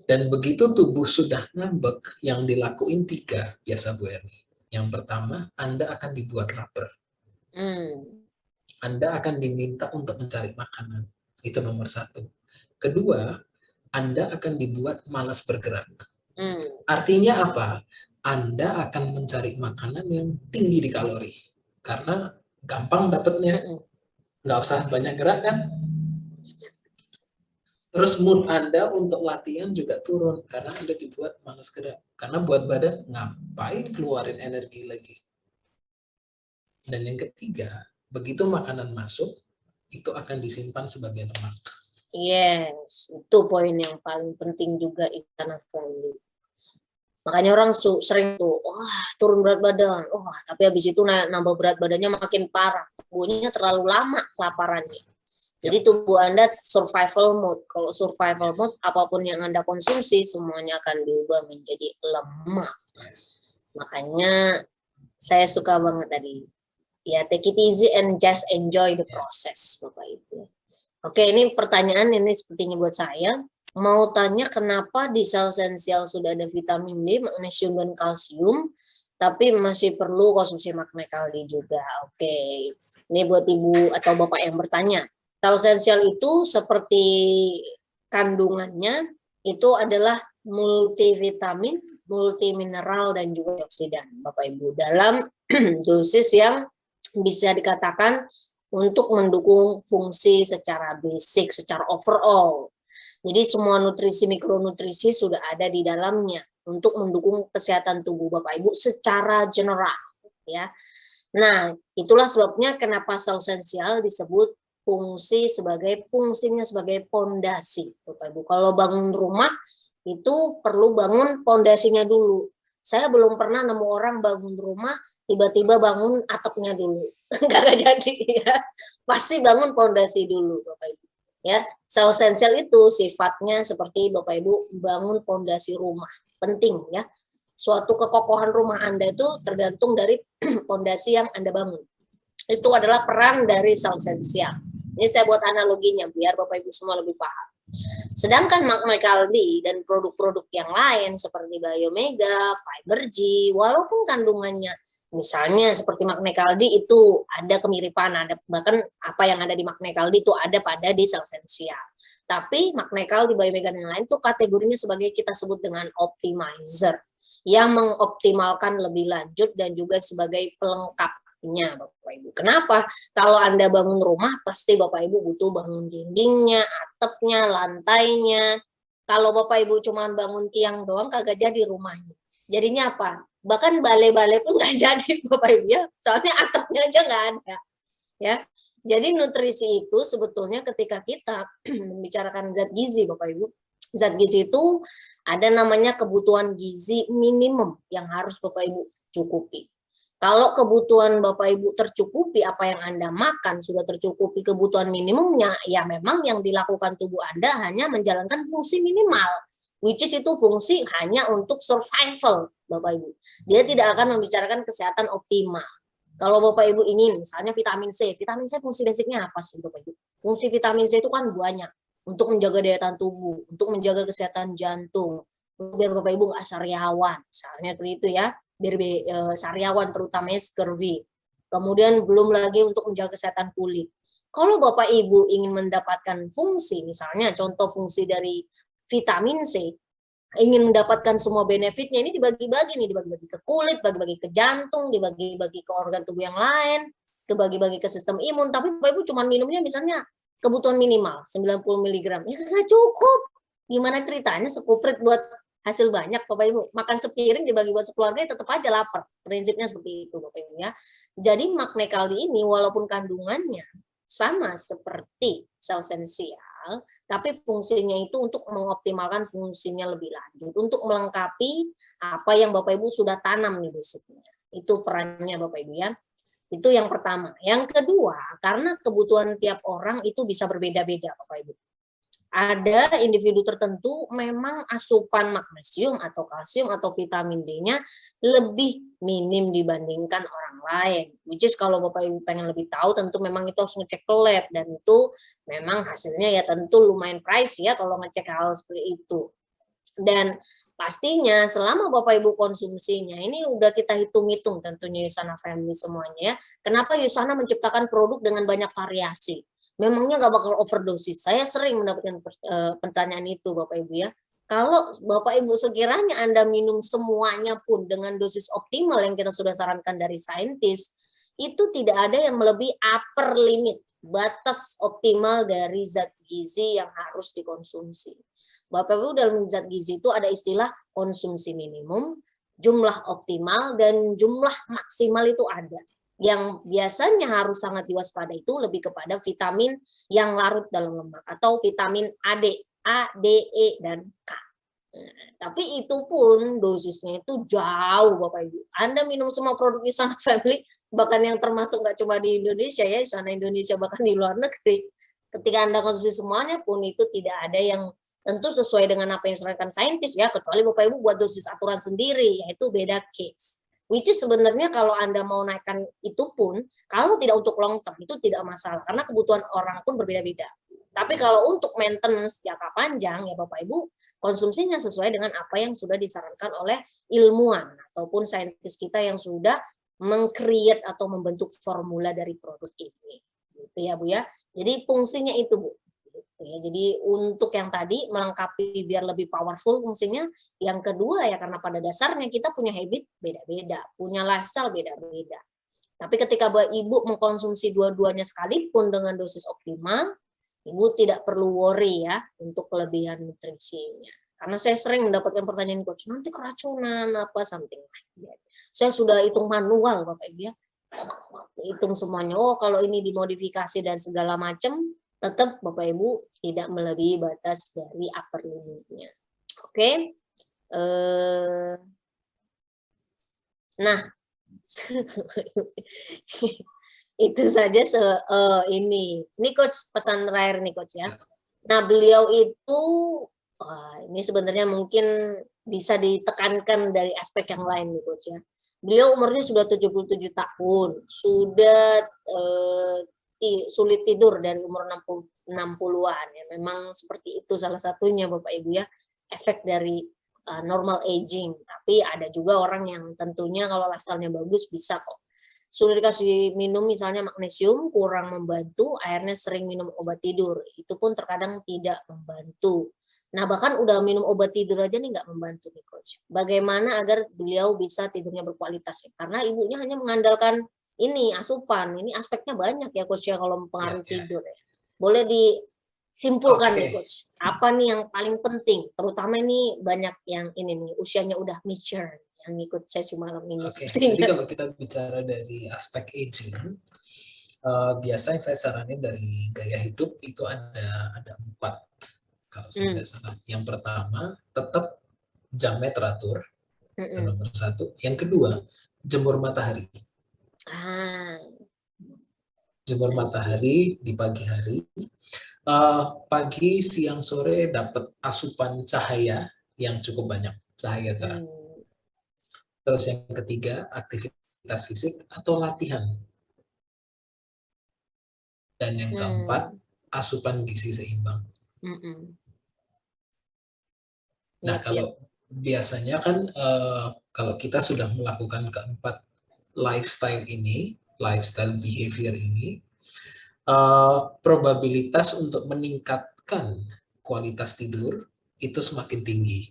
Dan begitu tubuh sudah ngambek, yang dilakuin 3 biasa Bu Erni. Yang pertama, Anda akan dibuat lapar. Anda akan diminta untuk mencari makanan. Itu nomor 1. Kedua, Anda akan dibuat malas bergerak. Artinya apa? Anda akan mencari makanan yang tinggi di kalori. Karena gampang dapatnya. Nggak usah banyak gerak kan? Terus mood Anda untuk latihan juga turun karena Anda dibuat malas gerak. Karena buat badan ngapain keluarin energi lagi. Dan yang ketiga, begitu makanan masuk, itu akan disimpan sebagai lemak. Yes, itu poin yang paling penting juga Istana Family. Makanya orang sering tuh, wah turun berat badan, tapi habis itu nambah berat badannya makin parah. Tubuhnya terlalu lama kelaparannya. Jadi tubuh Anda survival mode. Kalau survival mode, apapun yang Anda konsumsi, semuanya akan diubah menjadi lemak. Makanya saya suka banget tadi. Ya, take it easy and just enjoy the process, Bapak Ibu. Oke, ini pertanyaan ini sepertinya buat saya. Mau tanya kenapa di sel esensial sudah ada vitamin D, magnesium, dan kalsium, tapi masih perlu konsumsi magnesium juga. Oke, ini buat Ibu atau Bapak yang bertanya. Sel esensial itu seperti kandungannya itu adalah multivitamin, multimineral, dan juga oksidan, Bapak Ibu, dalam dosis yang bisa dikatakan untuk mendukung fungsi secara basic, secara overall. Jadi semua nutrisi, mikronutrisi sudah ada di dalamnya untuk mendukung kesehatan tubuh Bapak Ibu secara general, ya. Nah, itulah sebabnya kenapa sel esensial disebut fungsinya sebagai pondasi, Bapak Ibu. Kalau bangun rumah itu perlu bangun pondasinya dulu. Saya belum pernah nemu orang bangun rumah tiba-tiba bangun atapnya dulu. Kagak jadi ya. Pasti bangun pondasi dulu Bapak Ibu. Ya, sel esensial itu sifatnya seperti Bapak Ibu bangun pondasi rumah. Penting ya. Suatu kekokohan rumah Anda itu tergantung dari pondasi yang Anda bangun. Itu adalah peran dari sel esensial. Ini saya buat analoginya biar Bapak Ibu semua lebih paham. Sedangkan McNicaldi dan produk-produk yang lain seperti Biomega, Fibergy, walaupun kandungannya misalnya seperti McNicaldi itu ada kemiripan, ada bahkan apa yang ada di McNicaldi itu ada pada di sel esensial. Tapi McNicaldi, Biomega dan lain itu kategorinya sebagai kita sebut dengan optimizer yang mengoptimalkan lebih lanjut dan juga sebagai pelengkap Bapak Ibu. Kenapa? Kalau Anda bangun rumah, pasti Bapak Ibu butuh bangun dindingnya, atapnya, lantainya. Kalau Bapak Ibu cuma bangun tiang doang, kagak jadi rumahnya. Jadinya apa? Bahkan balai-balai pun nggak jadi Bapak Ibu ya, soalnya atapnya aja nggak ada. Ya, jadi nutrisi itu sebetulnya ketika kita membicarakan zat gizi Bapak Ibu, zat gizi itu ada namanya kebutuhan gizi minimum yang harus Bapak Ibu cukupi. Kalau kebutuhan Bapak Ibu tercukupi, apa yang Anda makan sudah tercukupi kebutuhan minimumnya, ya memang yang dilakukan tubuh Anda hanya menjalankan fungsi minimal, which is itu fungsi hanya untuk survival, Bapak Ibu. Dia tidak akan membicarakan kesehatan optimal. Kalau Bapak Ibu ingin, misalnya vitamin C fungsi basicnya apa sih Bapak Ibu? Fungsi vitamin C itu kan banyak, untuk menjaga daya tahan tubuh, untuk menjaga kesehatan jantung, biar Bapak Ibu nggak sariawan, misalnya seperti itu ya. Biar sariawan terutama scurvy. Kemudian belum lagi untuk menjaga kesehatan kulit. Kalau Bapak Ibu ingin mendapatkan fungsi, misalnya contoh fungsi dari vitamin C, ingin mendapatkan semua benefitnya, ini dibagi-bagi nih, dibagi-bagi ke kulit, bagi-bagi ke jantung, dibagi-bagi ke organ tubuh yang lain, dibagi-bagi ke sistem imun, tapi Bapak Ibu cuma minumnya misalnya kebutuhan minimal 90 mg. Ya nggak cukup. Gimana ceritanya sekuprit buat hasil banyak Bapak Ibu, makan sepiring dibagi buat sekeluarga tetap aja lapar. Prinsipnya seperti itu Bapak Ibu ya. Jadi McNicaldi ini walaupun kandungannya sama seperti sel esensial, tapi fungsinya itu untuk mengoptimalkan fungsinya lebih lanjut, untuk melengkapi apa yang Bapak Ibu sudah tanam nih basicnya. Itu perannya Bapak Ibu ya. Itu yang pertama. Yang kedua, karena kebutuhan tiap orang itu bisa berbeda-beda Bapak Ibu. Ada individu tertentu memang asupan magnesium atau kalsium atau vitamin D-nya lebih minim dibandingkan orang lain. Which is kalau Bapak Ibu pengen lebih tahu tentu memang itu harus ngecek ke lab dan itu memang hasilnya ya tentu lumayan pricey ya kalau ngecek hal seperti itu. Dan pastinya selama Bapak Ibu konsumsinya ini udah kita hitung-hitung tentunya Yusana Family semuanya ya. Kenapa Yusana menciptakan produk dengan banyak variasi? Memangnya nggak bakal overdosis. Saya sering mendapatkan pertanyaan itu Bapak Ibu ya. Kalau Bapak Ibu sekiranya Anda minum semuanya pun dengan dosis optimal yang kita sudah sarankan dari saintis, itu tidak ada yang melebihi upper limit, batas optimal dari zat gizi yang harus dikonsumsi. Bapak Ibu dalam zat gizi itu ada istilah konsumsi minimum, jumlah optimal, dan jumlah maksimal itu ada. Yang biasanya harus sangat diwaspadai itu lebih kepada vitamin yang larut dalam lemak atau vitamin A, D, E, dan K. Nah, tapi itu pun dosisnya itu jauh Bapak Ibu. Anda minum semua produk Yusana Family, bahkan yang termasuk nggak cuma di Indonesia ya, Yusana Indonesia bahkan di luar negeri. Ketika Anda konsumsi semuanya pun itu tidak ada yang tentu sesuai dengan apa yang disarankan saintis ya, kecuali Bapak Ibu buat dosis aturan sendiri, yaitu beda case. Which is sebenarnya kalau Anda mau naikkan itu pun, kalau tidak untuk long term itu tidak masalah, karena kebutuhan orang pun berbeda-beda. Tapi kalau untuk maintenance jangka panjang ya Bapak Ibu, konsumsinya sesuai dengan apa yang sudah disarankan oleh ilmuwan ataupun saintis kita yang sudah meng-create atau membentuk formula dari produk ini. Gitu ya Bu ya. Jadi fungsinya itu Bu. Ya, jadi untuk yang tadi melengkapi biar lebih powerful fungsinya, yang kedua ya karena pada dasarnya kita punya habit beda-beda, punya lifestyle beda-beda. Tapi ketika Ibu mengkonsumsi dua-duanya sekalipun dengan dosis optimal, Ibu tidak perlu worry ya untuk kelebihan nutrisinya. Karena saya sering mendapatkan pertanyaan coach, nanti keracunan apa something like that. Saya sudah hitung manual Bapak Ibu ya. Hitung semuanya. Oh, kalau ini dimodifikasi dan segala macam, tetap Bapak Ibu tidak melebihi batas dari upper limitnya. Oke. Nah, itu saja ini coach pesan terakhir nih coach ya. Nah, beliau itu ini sebenarnya mungkin bisa ditekankan dari aspek yang lain nih coach ya. Beliau umurnya sudah 77 tahun, sudah sulit tidur dari umur 60-an ya. Memang seperti itu salah satunya Bapak Ibu ya, efek dari normal aging. Tapi ada juga orang yang tentunya kalau lifestyle-nya bagus bisa kok. Sudah dikasih minum misalnya magnesium kurang membantu, akhirnya sering minum obat tidur. Itu pun terkadang tidak membantu. Nah, bahkan udah minum obat tidur aja nih nggak membantu nih coach. Bagaimana agar beliau bisa tidurnya berkualitas ya? Karena ibunya hanya mengandalkan ini asupan. Ini aspeknya banyak ya coach ya kalau mempengaruhi tidur ya. Boleh disimpulkan nih coach. Apa nih yang paling penting? Terutama ini banyak yang ini nih usianya udah mature yang ikut sesi malam ini. Jadi kalau kita bicara dari aspek aging, biasa yang saya saranin dari gaya hidup itu ada 4 kalau saya tidak salah. Yang pertama, tetap jamnya teratur, itu nomor 1. Yang kedua, jemur matahari. Jemur matahari di pagi hari. Pagi, siang, sore dapat asupan cahaya yang cukup banyak, cahaya terang. Terus yang ketiga, aktivitas fisik atau latihan. Dan yang keempat, asupan gizi seimbang. Nah, kalau biasanya kan kalau kita sudah melakukan keempat lifestyle ini, lifestyle behavior ini, probabilitas untuk meningkatkan kualitas tidur itu semakin tinggi.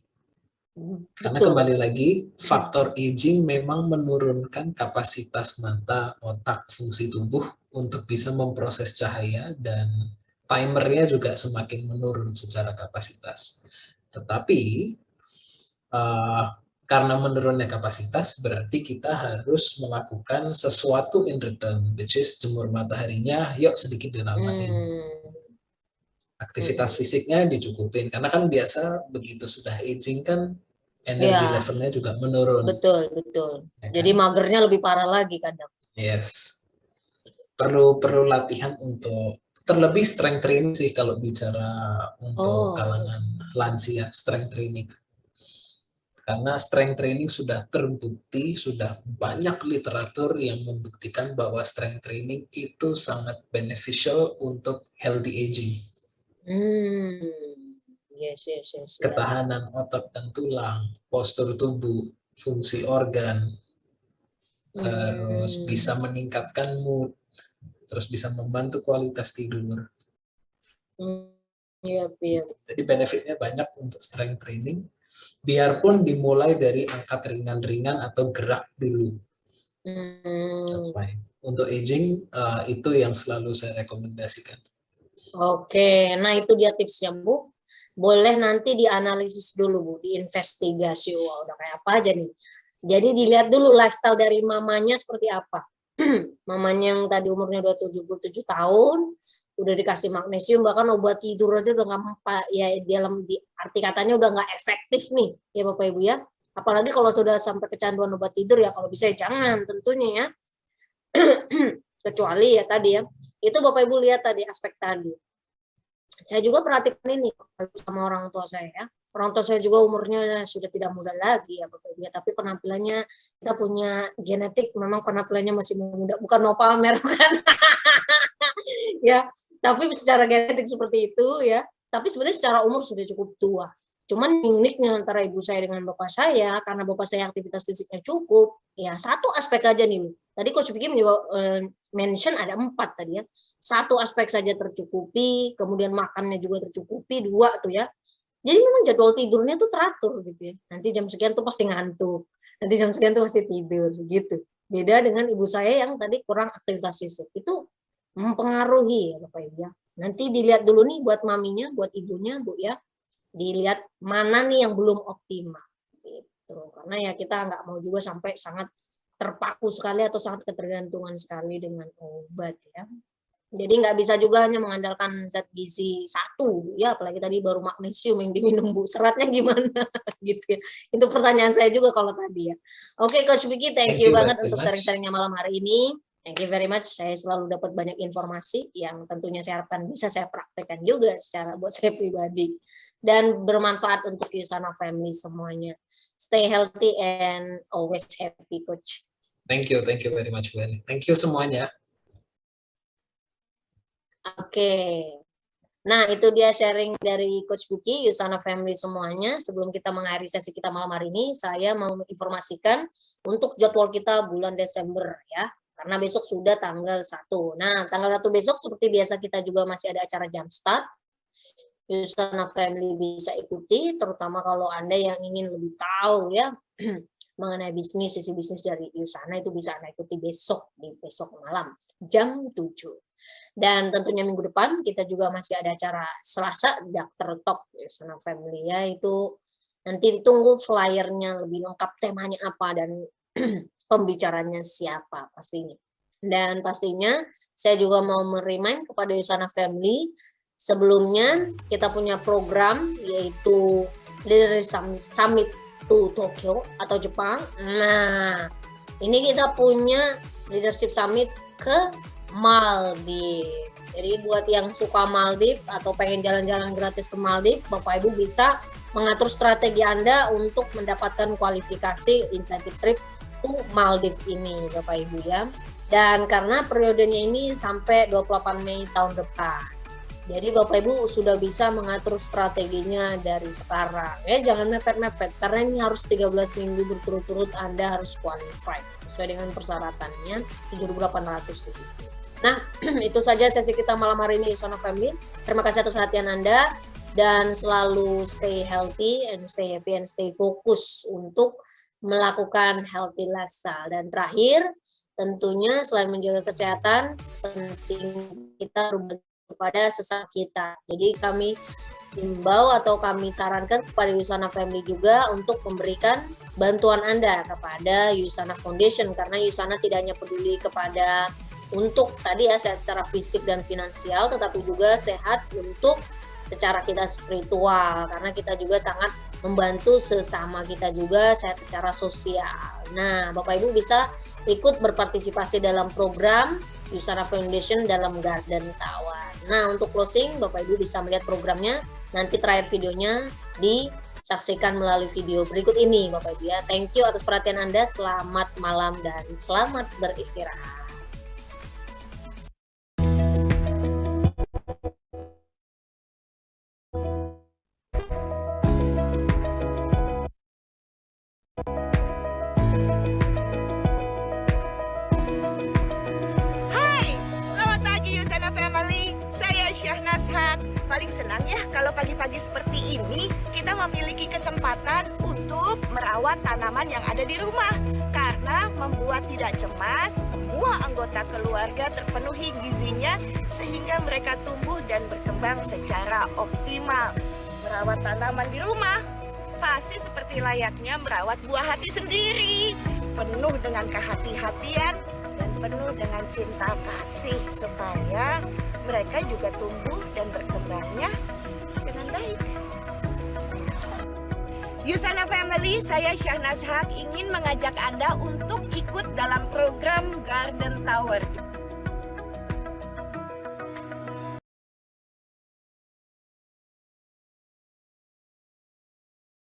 Karena kembali lagi, faktor aging memang menurunkan kapasitas mata, otak, fungsi tubuh untuk bisa memproses cahaya, dan timernya juga semakin menurun secara kapasitas. Tetapi, karena menurunnya kapasitas, berarti kita harus melakukan sesuatu in return, which is jemur mataharinya, yuk sedikit dinamain. Aktivitas fisiknya dicukupin, karena kan biasa begitu sudah aging kan, energi levelnya juga menurun. Betul. Ya kan? Jadi magernya lebih parah lagi kadang. Yes. Perlu latihan untuk, terlebih strength training sih kalau bicara untuk kalangan lansia, strength training. Karena strength training sudah terbukti, sudah banyak literatur yang membuktikan bahwa strength training itu sangat beneficial untuk healthy aging. Yes. Ketahanan otot dan tulang, postur tubuh, fungsi organ, terus bisa meningkatkan mood, terus bisa membantu kualitas tidur. Jadi benefitnya banyak untuk strength training, biarpun dimulai dari angkat ringan-ringan atau gerak dulu. That's fine. Untuk aging, itu yang selalu saya rekomendasikan. Oke, nah itu dia tipsnya Bu. Boleh nanti dianalisis dulu Bu, diinvestigasi. Wah, udah kayak apa aja nih. Jadi dilihat dulu lifestyle dari mamanya seperti apa. Mamanya yang tadi umurnya udah 77 tahun, udah dikasih magnesium, bahkan obat tidur aja udah nggak, ya dalam arti katanya udah nggak efektif nih, ya Bapak Ibu ya. Apalagi kalau sudah sampai kecanduan obat tidur ya kalau bisa ya jangan tentunya ya. Kecuali ya tadi ya, itu Bapak Ibu lihat tadi aspek tadi. Saya juga perhatikan ini sama orang tua saya ya. Orang tua saya juga umurnya sudah tidak muda lagi ya Bapak Ibu, tapi penampilannya, kita punya genetik memang penampilannya masih muda, bukan mau pamer kan. Ya, tapi secara genetik seperti itu ya. Tapi sebenarnya secara umur sudah cukup tua. Cuman uniknya antara ibu saya dengan bapak saya, karena bapak saya aktivitas fisiknya cukup, ya satu aspek aja nih. Tadi Coach Vicky juga mention ada 4 tadi ya. Satu aspek saja tercukupi, kemudian makannya juga tercukupi, 2 tuh ya. Jadi memang jadwal tidurnya tuh teratur gitu ya. Nanti jam sekian tuh pasti ngantuk, nanti jam sekian tuh pasti tidur gitu. Beda dengan ibu saya yang tadi kurang aktivitas fisik. Itu mempengaruhi ya Bapak Ibu ya. Nanti dilihat dulu nih buat maminya, buat ibunya Bu ya. Dilihat mana nih yang belum optimal gitu. Karena ya kita nggak mau juga sampai sangat terpaku sekali atau sangat ketergantungan sekali dengan obat ya. Jadi nggak bisa juga hanya mengandalkan zat gizi satu, ya apalagi tadi baru magnesium yang diminum Bu, seratnya gimana gitu ya. Itu pertanyaan saya juga kalau tadi ya. Oke Coach Vicky, thank you banget untuk sharing-sharingnya malam hari ini. Thank you very much. Saya selalu dapat banyak informasi yang tentunya saya harapkan bisa saya praktekkan juga secara buat saya pribadi dan bermanfaat untuk Yusana family semuanya. Stay healthy and always happy, Coach. Thank you very much, Ben. Thank you semuanya. Oke. Nah, itu dia sharing dari Coach Vicky, Yusana family semuanya. Sebelum kita mengakhiri sesi kita malam hari ini, saya mau menginformasikan untuk jadwal kita bulan Desember ya. Karena besok sudah tanggal 1. Nah, tanggal 1 besok seperti biasa kita juga masih ada acara jam start. Yusana family bisa ikuti, terutama kalau Anda yang ingin lebih tahu ya mengenai bisnis, sisi bisnis dari Yusana itu bisa Anda ikuti besok malam jam 7. Dan tentunya minggu depan kita juga masih ada acara Selasa Dr. Talk Yusana Family ya, itu nanti ditunggu flyernya lebih lengkap, temanya apa dan pembicaranya siapa pastinya. Dan pastinya saya juga mau merimain kepada Yusana Family, sebelumnya kita punya program yaitu Leadership Summit to Tokyo atau Jepang. Nah, ini kita punya Leadership Summit ke Maldives. Jadi buat yang suka Maldives atau pengen jalan-jalan gratis ke Maldives, Bapak Ibu bisa mengatur strategi Anda untuk mendapatkan kualifikasi insentif trip to Maldives ini, Bapak Ibu ya. Dan karena periodenya ini sampai 28 Mei tahun depan. Jadi Bapak Ibu sudah bisa mengatur strateginya dari sekarang. Ya, jangan mepet-mepet karena ini harus 13 minggu berturut-turut Anda harus qualified sesuai dengan persyaratannya 7.800 gitu. Nah, itu saja sesi kita malam hari ini Yusana Family. Terima kasih atas perhatian Anda dan selalu stay healthy and stay happy and stay fokus untuk melakukan healthy lifestyle. Dan terakhir, tentunya selain menjaga kesehatan, penting kita berbagi kepada sesama kita. Jadi kami himbau atau kami sarankan kepada Yusana Family juga untuk memberikan bantuan Anda kepada Yusana Foundation, karena Yusana tidak hanya peduli kepada untuk tadi ya sehat secara fisik dan finansial, tetapi juga sehat untuk secara kita spiritual, karena kita juga sangat membantu sesama kita juga sehat secara sosial. Nah, Bapak Ibu bisa ikut berpartisipasi dalam program Yusana Foundation dalam Garden Tower. Nah, untuk closing Bapak Ibu bisa melihat programnya, nanti terakhir videonya disaksikan melalui video berikut ini Bapak Ibu ya. Thank you atas perhatian Anda, selamat malam dan selamat beristirahat. Paling senang ya kalau pagi-pagi seperti ini kita memiliki kesempatan untuk merawat tanaman yang ada di rumah, karena membuat tidak cemas, semua anggota keluarga terpenuhi gizinya sehingga mereka tumbuh dan berkembang secara optimal. Merawat tanaman di rumah pasti seperti layaknya merawat buah hati sendiri, penuh dengan kehati-hatian dan penuh dengan cinta kasih supaya mereka juga tumbuh dan berkembangnya dengan baik. Yusana Family, saya Syahnas Haq ingin mengajak Anda untuk ikut dalam program Garden Tower.